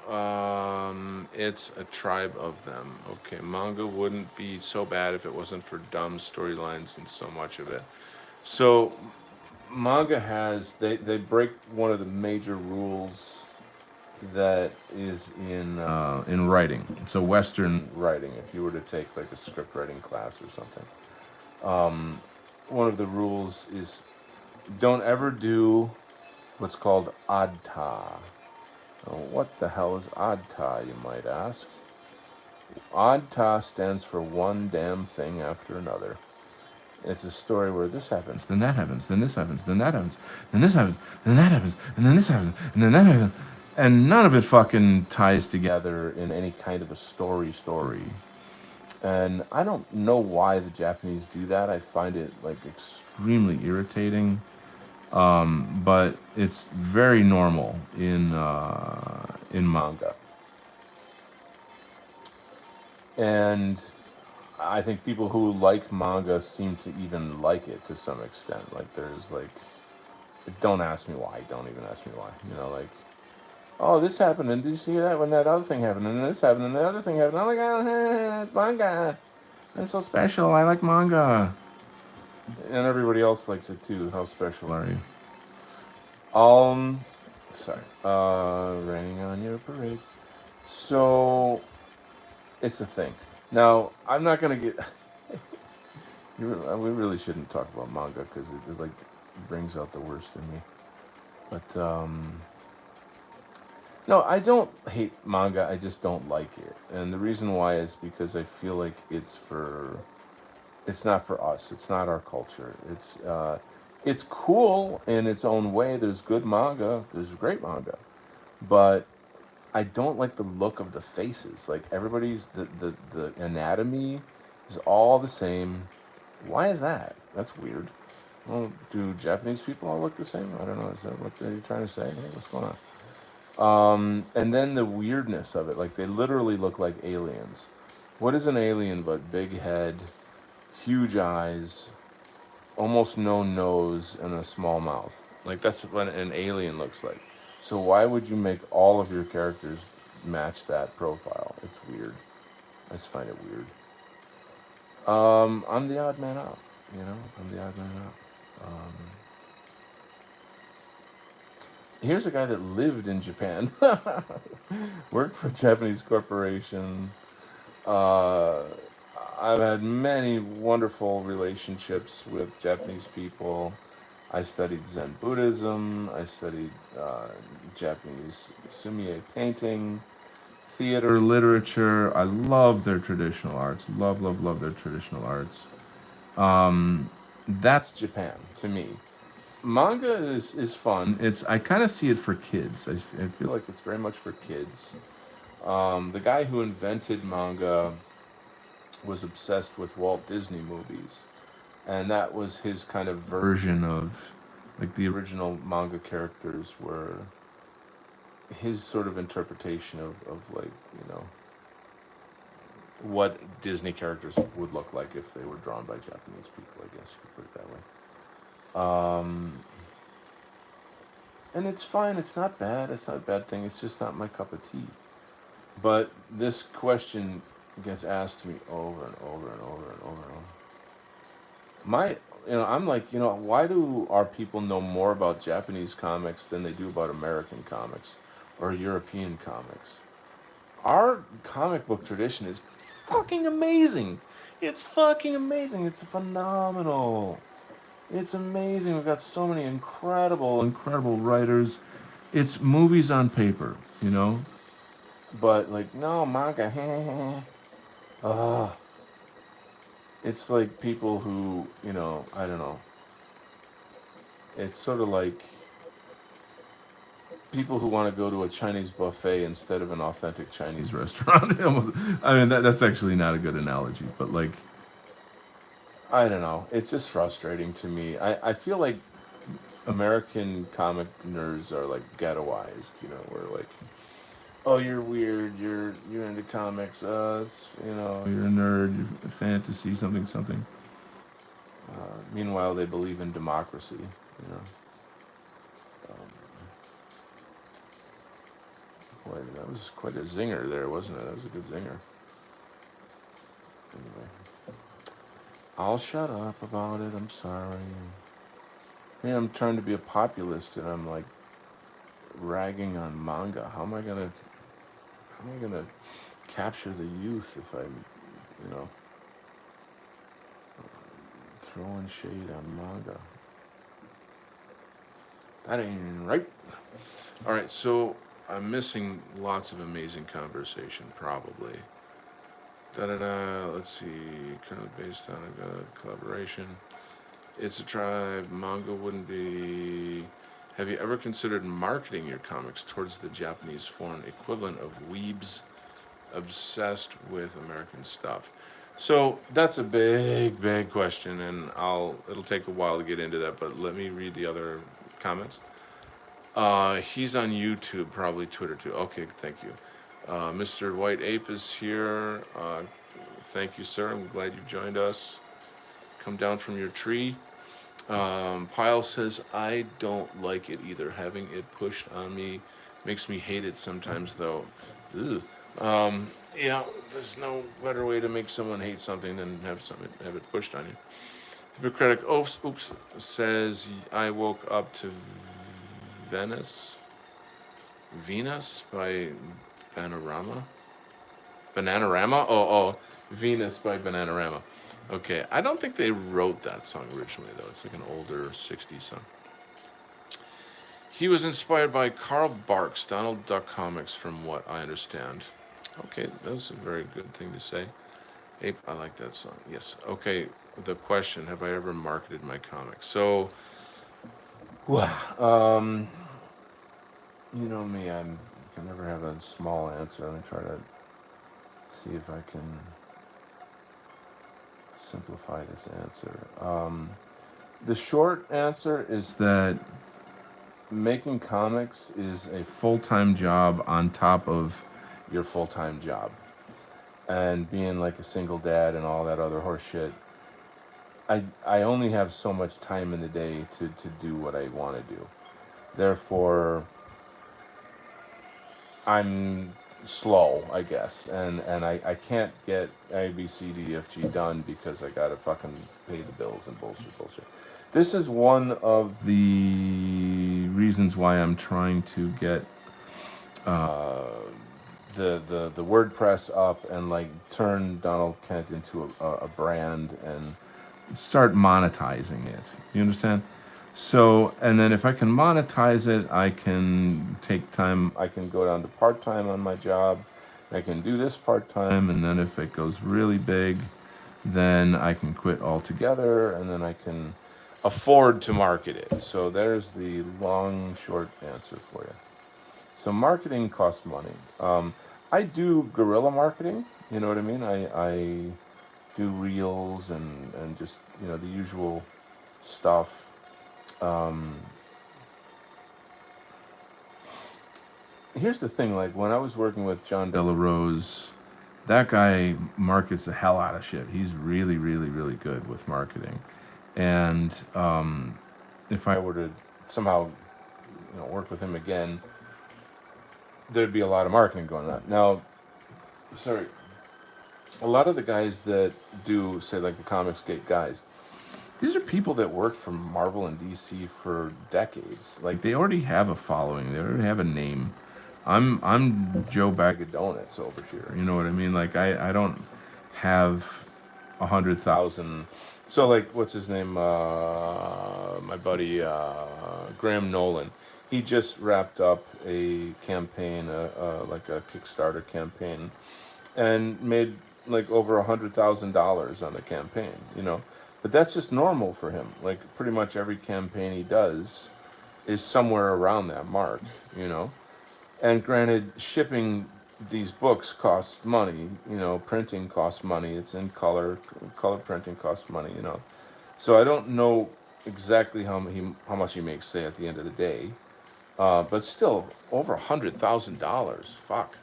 it's a tribe of them. Okay, manga wouldn't be so bad if it wasn't for dumb storylines and so much of it. So, manga has, they break one of the major rules that is in writing. So Western writing, if you were to take like a script writing class or something, one of the rules is don't ever do what's called adta. What the hell is adta, you might ask? Adta stands for one damn thing after another. It's a story where this happens, then that happens, then this happens, then that happens, then this happens, then that happens, and then this happens, and then that happens. And none of it fucking ties together in any kind of a story. And I don't know why the Japanese do that. I find it like extremely irritating. But it's very normal in manga. And I think people who like manga seem to even like it to some extent. Like there's like, don't ask me why. Don't even ask me why. You know, like, oh, this happened, and did you see that when that other thing happened, and this happened, and the other thing happened. Oh my god, it's manga. It's so special. I like manga. And everybody else likes it too. How special are you? Sorry. Raining on your parade. So, it's a thing. Now, I'm not gonna get. We really shouldn't talk about manga because it like brings out the worst in me. But No, I don't hate manga. I just don't like it, and the reason why is because I feel like it's not for us. It's not our culture. It's cool in its own way. There's good manga. There's great manga, but I don't like the look of the faces. Like everybody's the anatomy is all the same. Why is that? That's weird. Well, do Japanese people all look the same? I don't know. Is that what they're trying to say? Hey, what's going on? And then the weirdness of it, like they literally look like aliens. What is an alien but big head, huge eyes, almost no nose, and a small mouth? Like that's what an alien looks like. So why would you make all of your characters match that profile? It's weird. I just find it weird. I'm the odd man out. You know, I'm the odd man out. Um, Here's a guy that lived in Japan, worked for a Japanese corporation. Uh, I've had many wonderful relationships with Japanese people. I studied Zen Buddhism. I studied Japanese sumi painting, theater, literature. I love their traditional arts. Love, love, love their traditional arts. That's Japan to me. Manga is fun. It's I kind of see it for kids. I feel like it's very much for kids. The guy who invented manga was obsessed with Walt Disney movies, and that was his kind of version of like the original manga characters were his sort of interpretation of like what Disney characters would look like if they were drawn by Japanese people. I guess you could put it that way. And it's fine. It's not bad. It's not a bad thing. It's just not my cup of tea. But this question gets asked to me over and over and over and over and over. My, I'm like, why do our people know more about Japanese comics than they do about American comics or European comics? Our comic book tradition is fucking amazing. It's fucking amazing. It's phenomenal. It's amazing. We've got so many incredible, incredible writers. It's movies on paper, But like, no manga. Ugh. It's like people who, I don't know. It's sort of like people who want to go to a Chinese buffet instead of an authentic Chinese restaurant. I mean, that's actually not a good analogy, but like, I don't know. It's just frustrating to me. I feel like American comic nerds are like ghettoized, where like, oh, you're weird, you're into comics, you're a nerd, you're fantasy, something, something. Meanwhile, they believe in democracy, Um, boy, that was quite a zinger there, wasn't it? That was a good zinger. Anyway, I'll shut up about it. I'm sorry. I'm trying to be a populist, and I'm like ragging on manga. How am I gonna capture the youth if I'm, you know, throwing shade on manga? That ain't right. All right, so I'm missing lots of amazing conversation, probably. Da da da. Let's see. Kind of based on a collaboration. It's a tribe. Manga wouldn't be. Have you ever considered marketing your comics towards the Japanese foreign equivalent of weebs obsessed with American stuff? So that's a big, big question, and it'll take a while to get into that. But let me read the other comments. He's on YouTube, probably Twitter too. Okay, thank you. Mr. White Ape is here. Thank you, sir. I'm glad you joined us. Come down from your tree. Pyle says, I don't like it either. Having it pushed on me makes me hate it sometimes, though. Ugh. Yeah, there's no better way to make someone hate something than have it pushed on you. Hippocratic oops says, I woke up to Venus by Bananarama. Bananarama? Oh, Venus by Bananarama. Okay, I don't think they wrote that song originally, though. It's like an older 60s song. He was inspired by Karl Barks, Donald Duck comics, from what I understand. Okay, that's a very good thing to say. Ape, I like that song. Yes. Okay, the question: have I ever marketed my comics? So, um, you know me, I can never have a small answer. Let me try to see if I can simplify this answer. The short answer is that making comics is a full-time job on top of your full-time job. And being like a single dad and all that other horse shit, I only have so much time in the day to do what I want to do. Therefore, I'm slow, I guess, and I can't get A, B, C, D, F, G done because I gotta fucking pay the bills and bullshit. This is one of the reasons why I'm trying to get the WordPress up and like turn Donald Kent into a brand and start monetizing it. You understand? So, and then if I can monetize it, I can take time. I can go down to part time on my job. I can do this part time, and then if it goes really big, then I can quit altogether, and then I can afford to market it. So there's the long, short answer for you. So marketing costs money. I do guerrilla marketing. You know what I mean? I do reels and just the usual stuff. Here's the thing: like when I was working with John Della Rose, that guy markets the hell out of shit. He's really, really, really good with marketing. And if I were to somehow work with him again, there'd be a lot of marketing going on. Now, sorry, a lot of the guys that do, say, like the Comicsgate guys, these are people that worked for Marvel and DC for decades. Like they already have a following. They already have a name. I'm Joe Bag of Donuts over here. You know what I mean? Like I don't have 100,000. So like what's his name? My buddy Graham Nolan. He just wrapped up a campaign, like a Kickstarter campaign, and made like over $100,000 on the campaign. But that's just normal for him. Like pretty much every campaign he does is somewhere around that mark. And granted, shipping these books costs money. Printing costs money. It's in color. Color printing costs money. So I don't know exactly how much he makes, say, at the end of the day. But still, over $100,000. Fuck.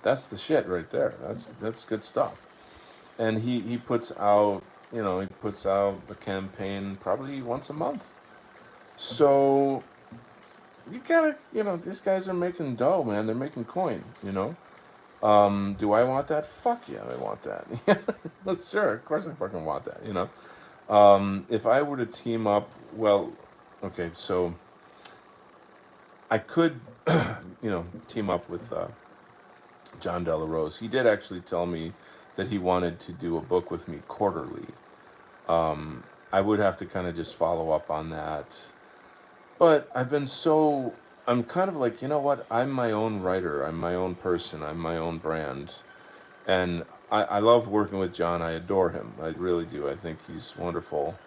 That's the shit right there. That's good stuff. And he puts out a campaign probably once a month. So you gotta these guys are making dough, man. They're making coin. Do I want that? Fuck yeah, I want that. Well, sure, of course I fucking want that. If I were to team up, well, okay, so I could team up with John Della Rose. He did actually tell me that he wanted to do a book with me quarterly. I would have to kind of just follow up on that. But I'm kind of like, you know what? I'm my own writer. I'm my own person. I'm my own brand. And I love working with John. I adore him. I really do. I think he's wonderful.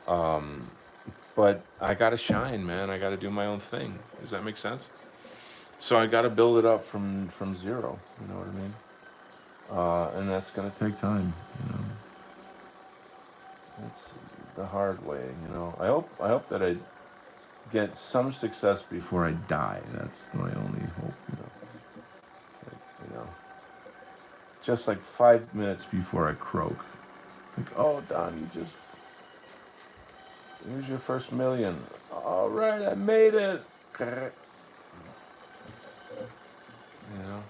But I got to shine, man. I got to do my own thing. Does that make sense? So I got to build it up from zero. You know what I mean? And that's going to take time. It's the hard way. I hope that I get some success before I die. That's my only hope. You know, just like 5 minutes before I croak. Like, oh, Don, here's your first million. All right, I made it. You know.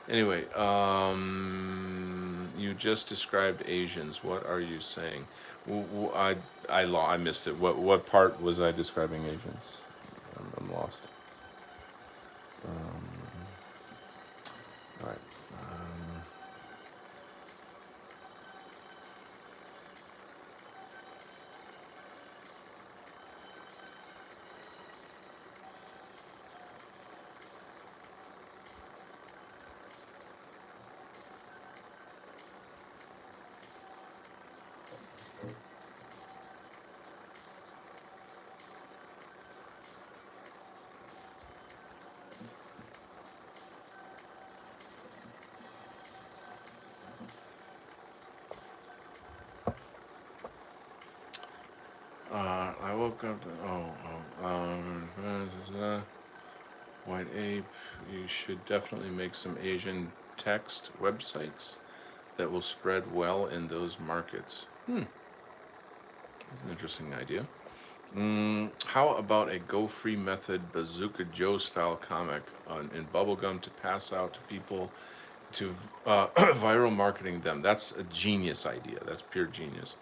Anyway, you just described Asians. What are you saying? I missed it. What part was I describing Asians? I'm lost. All right. woke up to, White Ape. You should definitely make some Asian text websites that will spread well in those markets. That's an interesting idea. How about a Go Free Method Bazooka Joe style comic in bubblegum to pass out to people to viral marketing them? That's a genius idea. That's pure genius.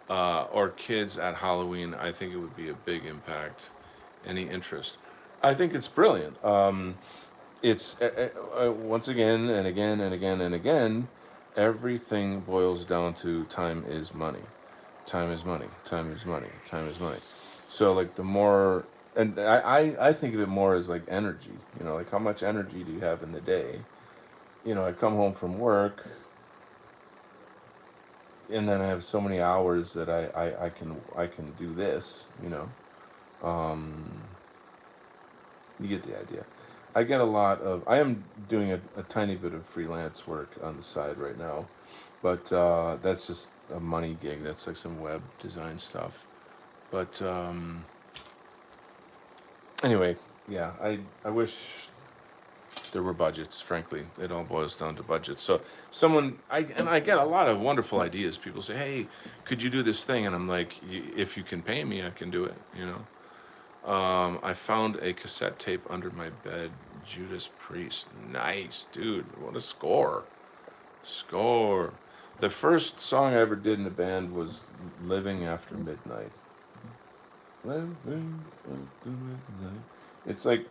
Or kids at Halloween. I think it would be a big impact. Any interest? I think it's brilliant. It's once again and again and again and again, everything boils down to time is money. Time is money. Time is money. Time is money. So like the more, and I think of it more as like energy. You know, like how much energy do you have in the day? You know, I come home from work, and then I have so many hours that I can do this. You know, you get the idea. I get a lot of. I am doing a tiny bit of freelance work on the side right now, but that's just a money gig. That's like some web design stuff. But anyway, yeah, I wish there were budgets. Frankly, it all boils down to budgets. So I get a lot of wonderful ideas. People say, "Hey, could you do this thing?" And I'm like, "If you can pay me, I can do it." You know. I found a cassette tape under my bed. Judas Priest. Nice, dude. What a score. Score. The first song I ever did in a band was Living After Midnight. Living After Midnight. It's like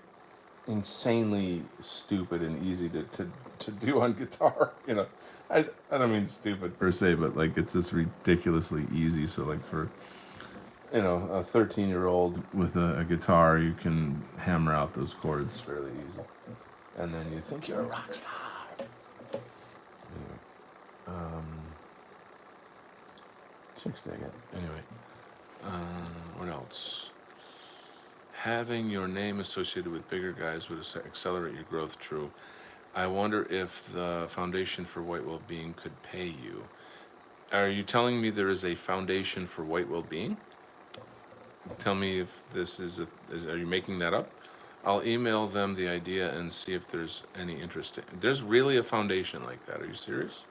insanely stupid and easy to do on guitar. You know, I don't mean stupid per se, but like it's just ridiculously easy. So like for a 13-year-old with a guitar, you can hammer out those chords fairly easy, and then you think you're a rock star. Anyway, chicks dig it. Anyway, what else? Having your name associated with bigger guys would accelerate your growth. True. I wonder if the Foundation for White Well-Being could pay you. Are you telling me there is a Foundation for White Well-Being? Tell me if this are you making that up? I'll email them the idea and see if there's any interest. There's really a foundation like that. Are you serious?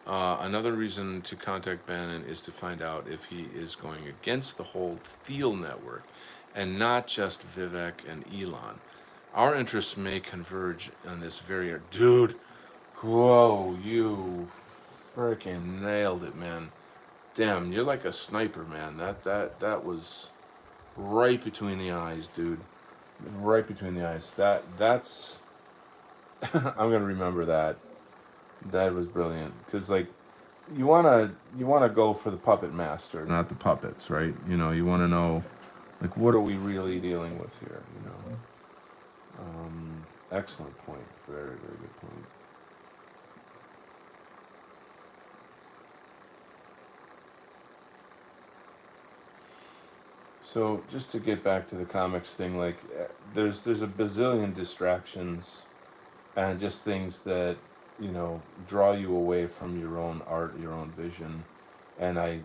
Another reason to contact Bannon is to find out if he is going against the whole Thiel network and not just Vivek and Elon. Our interests may converge on this very... Dude, whoa, you freaking nailed it, man. Damn, you're like a sniper, man. That was right between the eyes, dude. Right between the eyes. That's I'm gonna remember that. That was brilliant. Cause like you wanna go for the puppet master, not the puppets, right? You know, you wanna know like what are we really dealing with here, you know? Excellent point. Very, very good point. So just to get back to the comics thing, like there's a bazillion distractions and just things that draw you away from your own art, your own vision, and I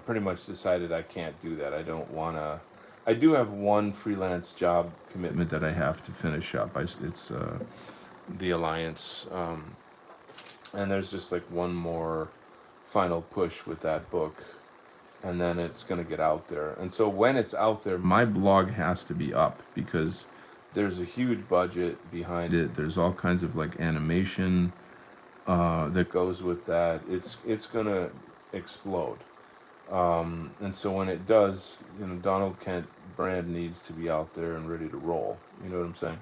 pretty much decided I can't do that. I don't wanna. I do have one freelance job commitment that I have to finish up. It's the Alliance, and there's just like one more final push with that book, and then it's going to get out there. And so when it's out there, my blog has to be up because there's a huge budget behind it. There's all kinds of like animation that goes with that. It's going to explode. And so when it does, Donald Kent brand needs to be out there and ready to roll. You know what I'm saying?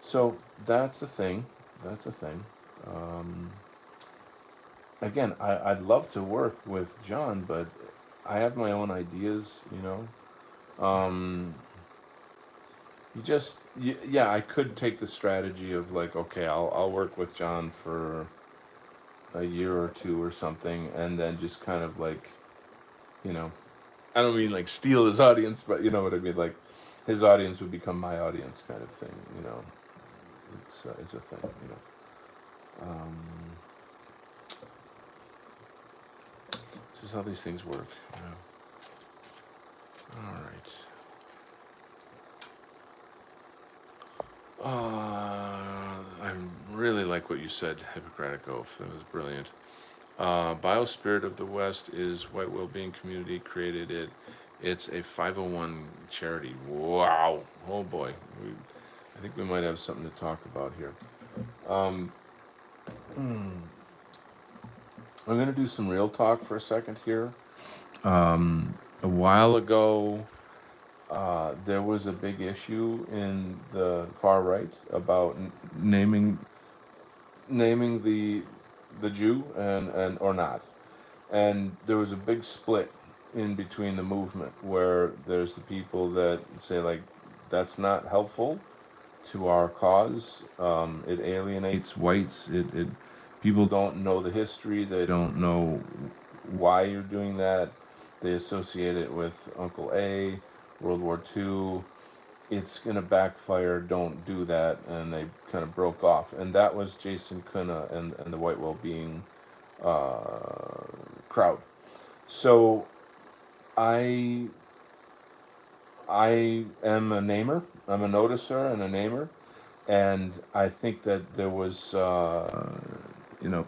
So that's a thing. That's a thing. Again, I'd love to work with John, but I have my own ideas, yeah, I could take the strategy of like, okay, I'll work with John for a year or two or something, and then just kind of like, you know, I don't mean like steal his audience, but you know what I mean, like his audience would become my audience, kind of thing, It's a thing. This is how these things work. Yeah. All right. I really like what you said, Hippocratic Oath. That was brilliant. Biospirit of the West is White Wellbeing Community created it. It's a 501 charity. Wow. Oh boy. I think we might have something to talk about here. Um, I'm going to do some real talk for a second here. A while ago, there was a big issue in the far right about naming the Jew and or not. And there was a big split in between the movement where there's the people that say like that's not helpful to our cause. It alienates whites. It people don't know the history. They don't know why you're doing that. They associate it with Uncle A, World War II. It's gonna backfire. Don't do that. And they kind of broke off. And that was Jason Kuna and the White Wellbeing crowd. So I I am a namer. I'm a noticer and a namer, and I think that there was, you know,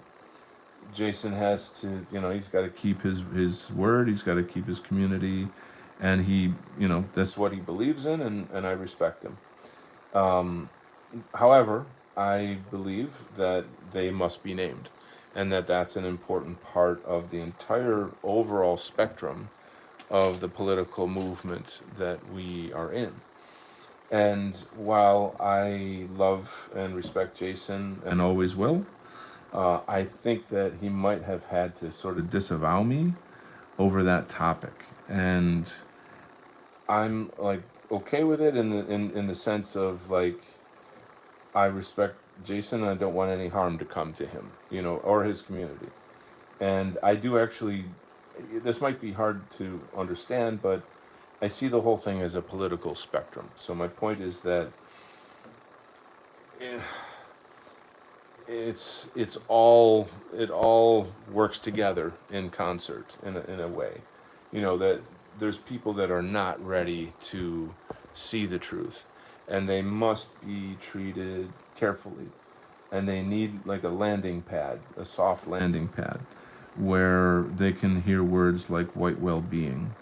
Jason has to, he's got to keep his word. He's got to keep his community, and that's what he believes in, and I respect him. However, I believe that they must be named, and that that's an important part of the entire overall spectrum of the political movement that we are in. And while I love and respect Jason and always will, I think that he might have had to sort of disavow me over that topic. And I'm like okay with it in the sense of like I respect Jason and I don't want any harm to come to him, or his community. And I do actually, this might be hard to understand, but I see the whole thing as a political spectrum. So my point is that eh, it all works together in concert in a way. That there's people that are not ready to see the truth, and they must be treated carefully, and they need like a landing pad, a soft landing pad, where they can hear words like white well-being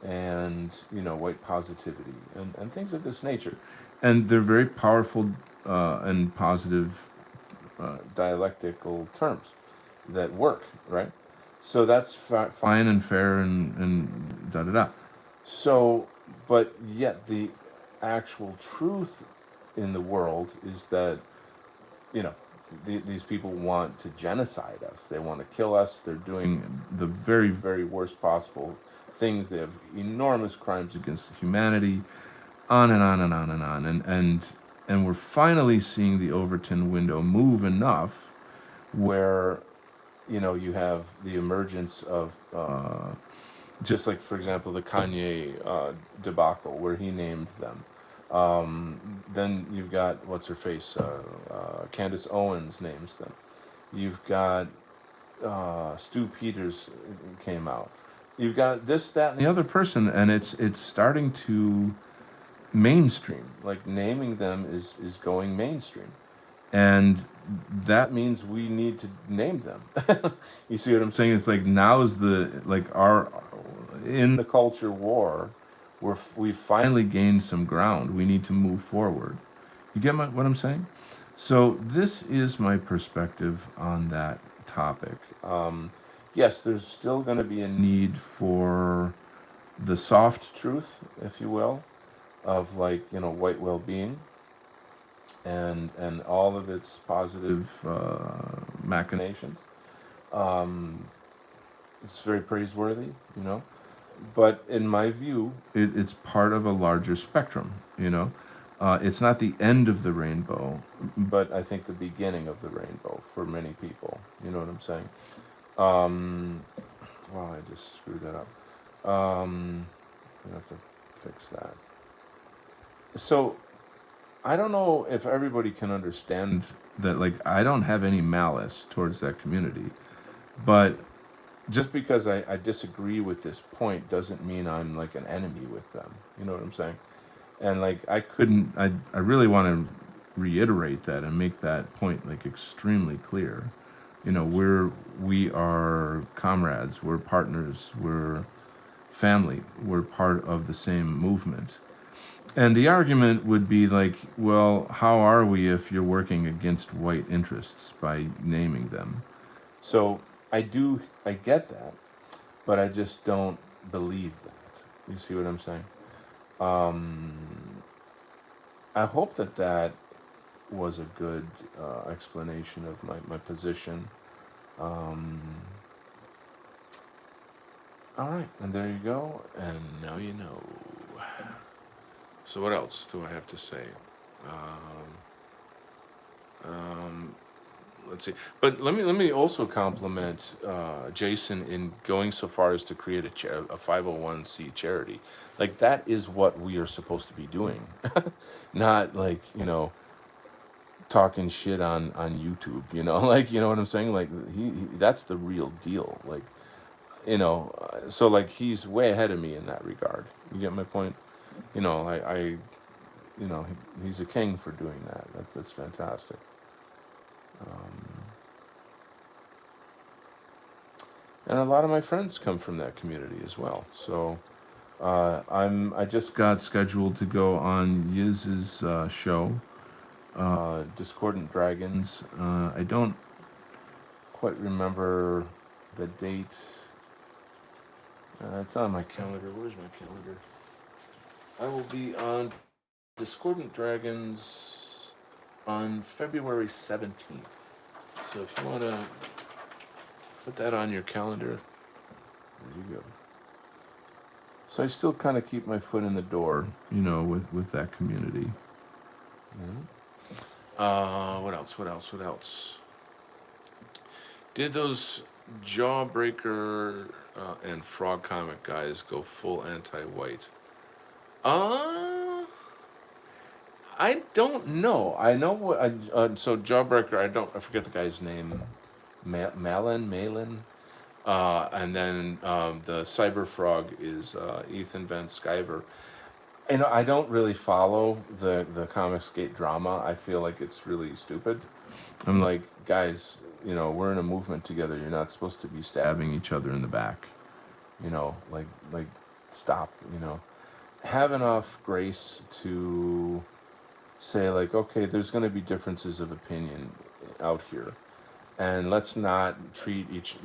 and white positivity and things of this nature, and they're very powerful and positive dialectical terms that work, right? So that's fine and fair and da da da. So, but yet the actual truth in the world is that you know these people want to genocide us. They want to kill us. They're doing the very, very worst possible things. They have enormous crimes against humanity, on and on and on and on. And we're finally seeing the Overton window move enough where you have the emergence of just like, for example, the Kanye debacle where he named them. Then you've got what's her face, Candace Owens names them. You've got Stu Peters came out. You've got this, that, and the other person, and it's starting to mainstream. Like naming them is going mainstream, and that means we need to name them. You see what I'm saying? It's like now is the like our in the culture war, we've finally gained some ground. We need to move forward. You get what I'm saying? So this is my perspective on that topic. Yes, there's still going to be a need for the soft truth, if you will, of like white well-being and all of its positive machinations. It's very praiseworthy, but in my view, it's part of a larger spectrum. It's not the end of the rainbow, but I think the beginning of the rainbow for many people. You know what I'm saying? Wow, I just screwed that up. I have to fix that. So I don't know if everybody can understand that. Like, I don't have any malice towards that community, but just because I disagree with this point doesn't mean I'm like an enemy with them. You know what I'm saying? And like I really want to reiterate that and make that point like extremely clear. You know, we are comrades, we're partners, we're family, we're part of the same movement. And the argument would be like, well, how are we if you're working against white interests by naming them? So I get that, but I just don't believe that. You see what I'm saying? Um, I hope that that was a good explanation of my position. Um, all right, and there you go. And now you know. So what else do I have to say? Um, let's see. But let me also compliment Jason in going so far as to create a 501c charity. Like that is what we are supposed to be doing, not like talking shit on YouTube. Like what I'm saying. Like he that's the real deal. Like so like he's way ahead of me in that regard. You get my point? I he's a king for doing that. That's fantastic. Um, and a lot of my friends come from that community as well. So I just got scheduled to go on Yiz's show, Discordant Dragons. I don't quite remember the date. It's on my calendar. Where's my calendar? I will be on Discordant Dragons on February 17th. So if you want to put that on your calendar, there you go. So I still kind of keep my foot in the door, with that community. What else? What else? What else? Did those Jawbreaker and Frog Comic guys go full anti-white? Uh, I don't know. I know what. So Jawbreaker, I forget the guy's name. Malin. And then the Cyber Frog is Ethan Van Sciver. I don't really follow the Comicsgate drama. I feel like it's really stupid. I'm like, guys, we're in a movement together. You're not supposed to be stabbing each other in the back. Like stop. Have enough grace to say like, okay, there's going to be differences of opinion out here, and let's not treat each.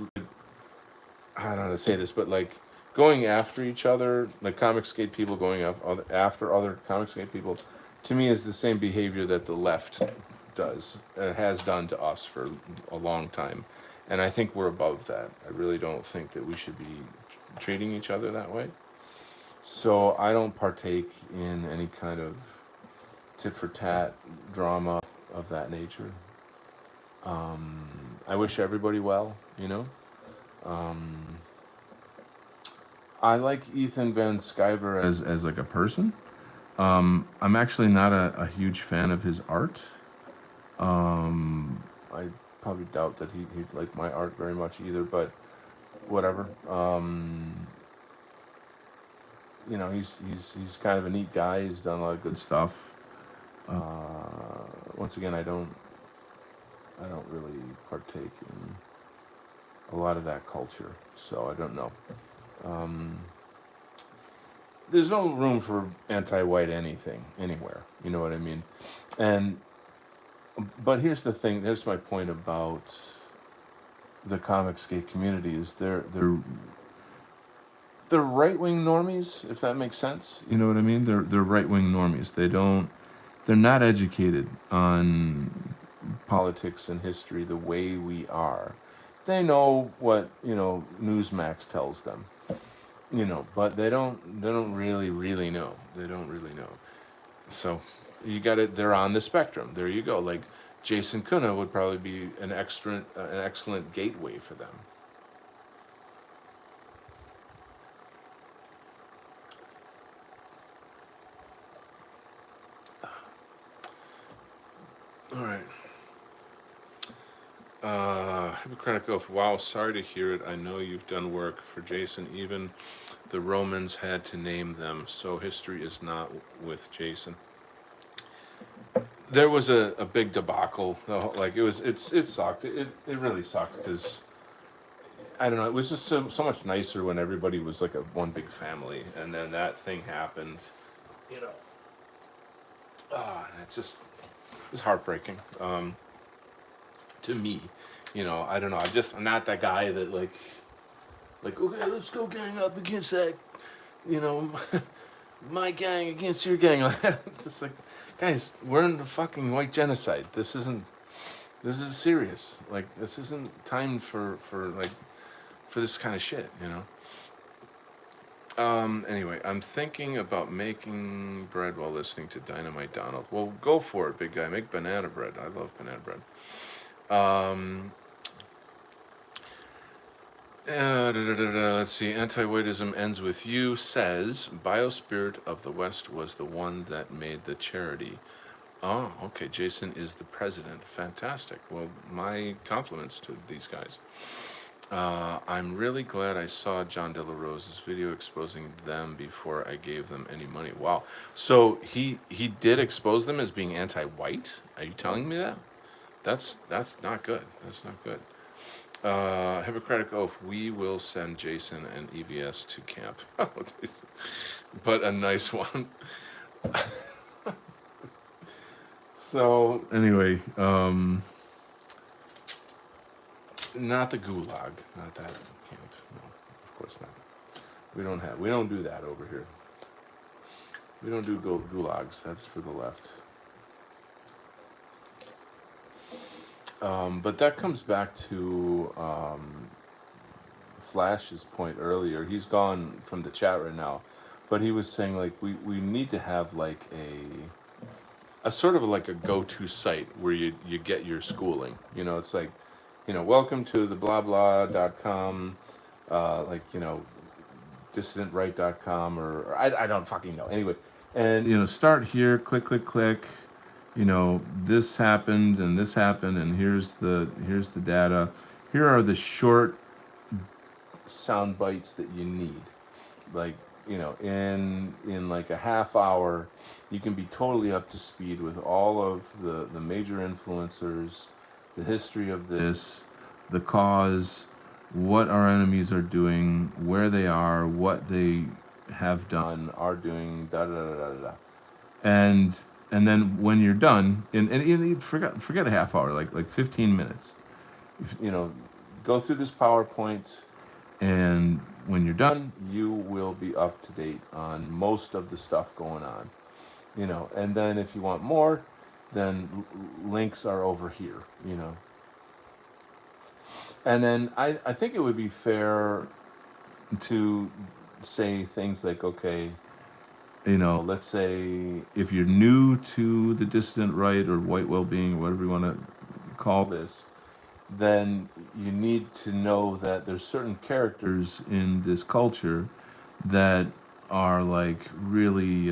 I don't know how to say this, but like going after each other, like Comicsgate people going after other Comicsgate people, to me is the same behavior that the left does and has done to us for a long time, and I think we're above that. I really don't think that we should be treating each other that way. So I don't partake in any kind of tit for tat drama of that nature. I wish everybody well, Um, I like Ethan Van Sciver as like a person. I'm actually not a huge fan of his art. I probably doubt that he'd like my art very much either, but whatever. He's kind of a neat guy. He's done a lot of good stuff. Once again, I don't really partake in a lot of that culture, so I don't know. Um, there's no room for anti-white anything anywhere. You know what I mean? And but here's the thing. Here's my point about the Comicsgate community is they're right wing normies, if that makes sense. You know what I mean? They're right wing normies. They're not educated on politics and history the way we are. They know what Newsmax tells them. But they don't really know. They don't really know. So you got it. They're on the spectrum. There you go. Like Jason Kuna would probably be an excellent gateway for them. All right. Hippocratic Oath. Wow, sorry to hear it. I know you've done work for Jason. Even the Romans had to name them, so history is not with Jason. There was a big debacle. Like it sucked. It really sucked because I don't know. It was just so much nicer when everybody was like a one big family, and then that thing happened. You know, and it's heartbreaking to me. I don't know. I'm not that guy that like okay, let's go gang up against that. You know, my gang against your gang. It's just like, guys, we're in the fucking white genocide. This isn't. This is serious. Like, this isn't time for this kind of shit. Anyway, I'm thinking about making bread while listening to Dynamite Donald. Well, go for it, big guy. Make banana bread. I love banana bread. Let's see. Anti-whiteism ends with you says Biospirit of the West was the one that made the charity. Oh, okay. Jason is the president. Fantastic. Well, my compliments to these guys. I'm really glad I saw John De La Rose's video exposing them before I gave them any money. Wow. So he did expose them as being anti-white? Are you telling me that? That's not good. That's not good. Hippocratic Oath. We will send Jason and EVS to camp. But a nice one. So anyway, not the gulag, not that camp. No, of course not. We don't do that over here. We don't do gulags. That's for the left. But that comes back to Flash's point earlier. He's gone from the chat right now, but he was saying like we need to have like a sort of like a go-to site where you get your schooling. It's like, welcome to the blah blah.com, like, dissidentright.com or I don't fucking know. Anyway, and start here, click click click. This happened and here's the data. Here are the short sound bites that you need. Like, in like a half hour, you can be totally up to speed with all of the major influencers, the history of this, the cause, what our enemies are doing, where they are, what they have done, are doing, da da da da da. And then when you're done, and you forget a half hour, like 15 minutes. Go through this PowerPoint, and when you're done, you will be up to date on most of the stuff going on. And then if you want more, then links are over here. And then I think it would be fair to say things like, okay, let's say if you're new to the dissident right or white well-being, whatever you want to call this, then you need to know that there's certain characters in this culture that are like really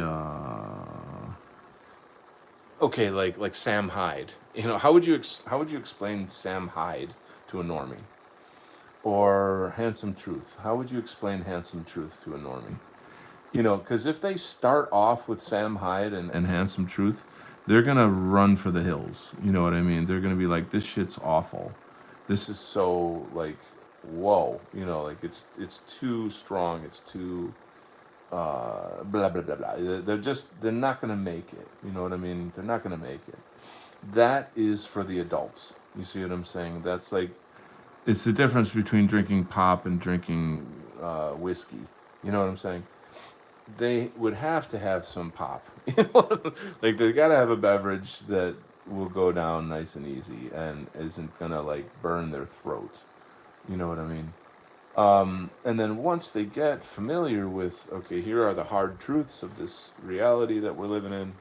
okay, like Sam Hyde. How would you explain Sam Hyde to a normie? Or Handsome Truth. How would you explain Handsome Truth to a normie? Because if they start off with Sam Hyde and Handsome Truth, they're going to run for the hills. You know what I mean? They're going to be like, this shit's awful. This is so, like, whoa. Like, it's too strong. It's too, blah, blah, blah, blah. They're not going to make it. You know what I mean? They're not going to make it. That is for the adults. You see what I'm saying? That's like, it's the difference between drinking pop and drinking whiskey. You know what I'm saying? They would have to have some pop. Like, they gotta have a beverage that will go down nice and easy and isn't gonna like burn their throat. You know what I mean? And then once they get familiar with, okay, here are the hard truths of this reality that we're living in.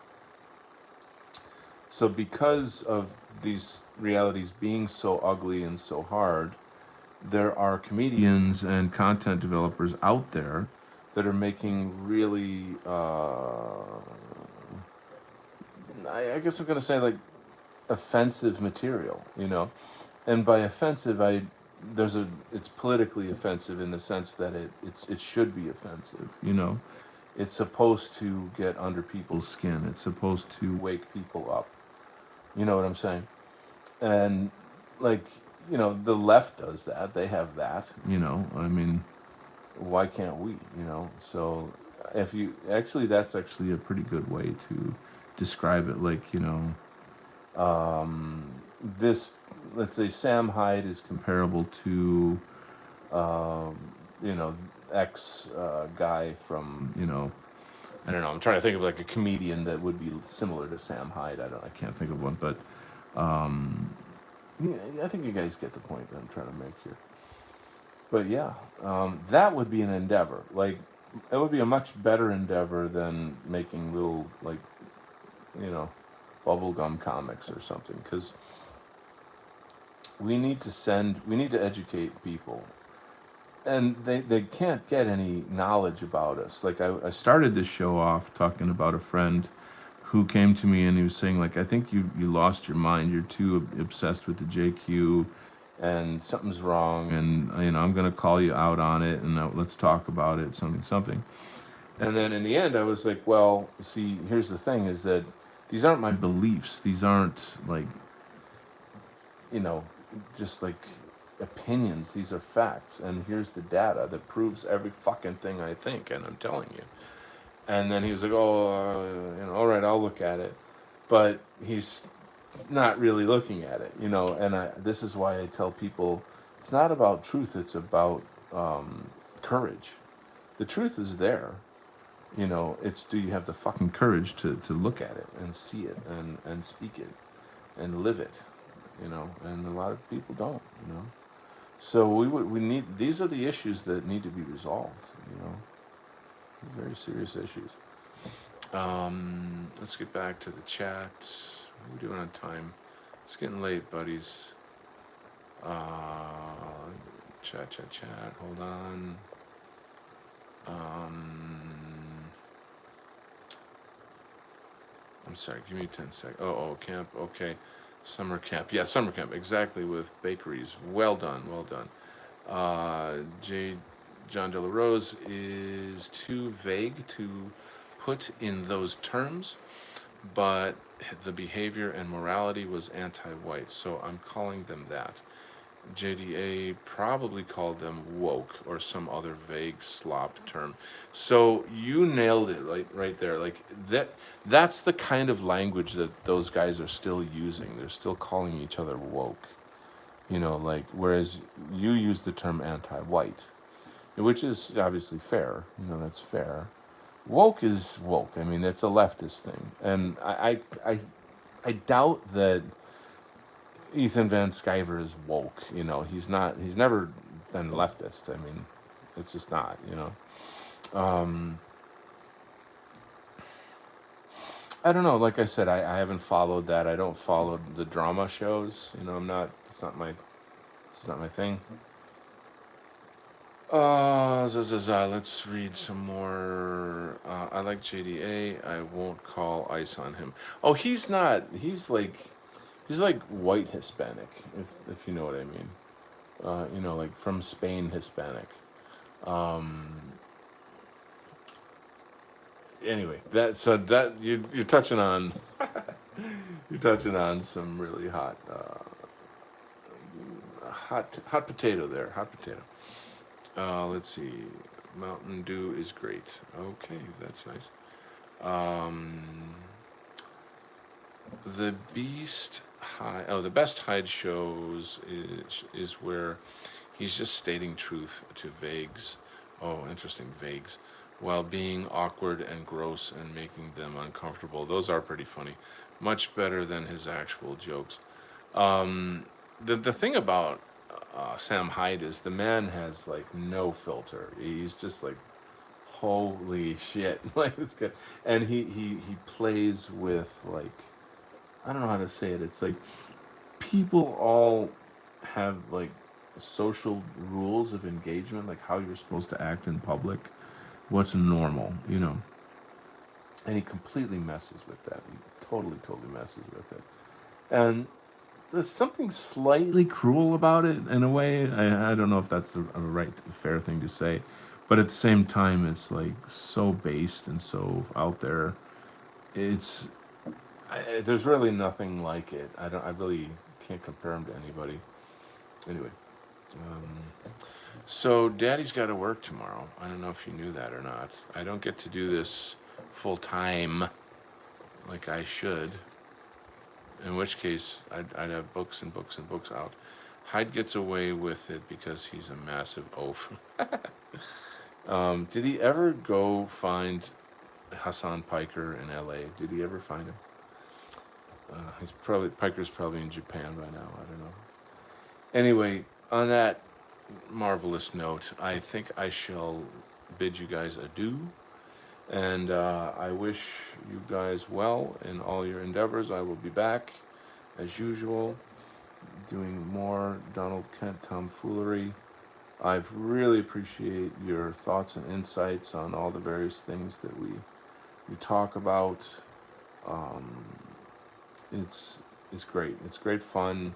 So because of these realities being so ugly and so hard, there are comedians and content developers out there that are making really, I guess I'm going to say like offensive material, and by offensive, it's politically offensive in the sense that it should be offensive. It's supposed to get under people's skin. It's supposed to wake people up. You know what I'm saying? And like, the left does that. They have that. I mean, why can't we? So if you actually, that's actually a pretty good way to describe it. Like, this, let's say Sam Hyde is comparable to, um, you know, X guy from, I don't know. I'm trying to think of like a comedian that would be similar to Sam Hyde. I can't think of one, but yeah, I think you guys get the point that I'm trying to make here. But yeah, that would be an endeavor. Like, it would be a much better endeavor than making little, like, bubblegum comics or something. Because we need to educate people. And they can't get any knowledge about us. Like, I started this show off talking about a friend who came to me and he was saying, like, I think you lost your mind. You're too obsessed with the JQ and something's wrong. And, I'm going to call you out on it and let's talk about it, something. And then in the end, I was like, well, see, here's the thing is that these aren't my beliefs. These aren't like, just like opinions. These are facts. And here's the data that proves every fucking thing I think. And I'm telling you. And then he was like, oh, all right, I'll look at it. But he's not really looking at it, and this is why I tell people it's not about truth, it's about courage. The truth is there. It's, do you have the fucking courage to look at it and see it and speak it and live it, and a lot of people don't, So we need, these are the issues that need to be resolved, very serious issues. Let's get back to the chat. What are we doing on time? It's getting late, buddies. Chat. Hold on. I'm sorry. Give me 10 seconds. Oh, camp. Okay. Summer camp. Yeah, summer camp. Exactly, with bakeries. Well done. John De La Rose is too vague to put in those terms, but the behavior and morality was anti-white, so I'm calling them that. JDA probably called them woke or some other vague slop term. So you nailed it right there. Like that's the kind of language that those guys are still using. They're still calling each other woke. Like, whereas you use the term anti-white, which is obviously fair. That's fair. Woke is woke. I mean, it's a leftist thing, and I doubt that Ethan Van Sciver is woke. He's not. He's never been leftist. I mean, it's just not. I don't know. Like I said, I haven't followed that. I don't follow the drama shows. I'm not. It's not my thing. Let's read some more. I like JDA. I won't call ice on him. Oh, he's not. He's like white Hispanic, if you know what I mean. Like from Spain Hispanic. Anyway, you're touching on some really hot potato there. Hot potato. Let's see. Mountain Dew is great. Okay, that's nice. The the best Hyde shows is where he's just stating truth to vagues. Oh, interesting, vagues, while being awkward and gross and making them uncomfortable. Those are pretty funny. Much better than his actual jokes. The thing about Sam Hyde is the man has like no filter. He's just like, holy shit, like it's good, and he plays with, like, I don't know how to say it. It's like people all have like social rules of engagement, like how you're supposed to act in public, what's normal, and he completely messes with that. He totally messes with it, and there's something slightly cruel about it in a way. I don't know if that's a right, fair thing to say, but at the same time, it's like so based and so out there. It's there's really nothing like it. I really can't compare him to anybody. Anyway, so Daddy's got to work tomorrow. I don't know if you knew that or not. I don't get to do this full time like I should. In which case, I'd have books and books and books out. Hyde gets away with it because he's a massive oaf. Did he ever go find Hassan Piker in L.A.? Did he ever find him? Piker's probably in Japan by now. I don't know. Anyway, on that marvelous note, I think I shall bid you guys adieu. And I wish you guys well in all your endeavors. I will be back, as usual, doing more Donald Kent tomfoolery. I really appreciate your thoughts and insights on all the various things that we talk about. It's great. It's great fun,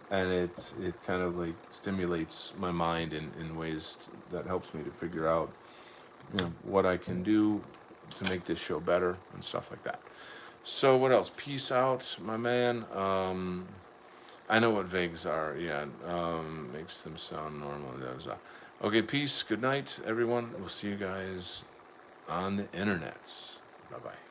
and it kind of like stimulates my mind in ways that helps me to figure out what I can do to make this show better and stuff like that. So what else? Peace out, my man. I know what vagues are. Yeah, makes them sound normal. Okay, peace. Good night, everyone. We'll see you guys on the internets. Bye bye.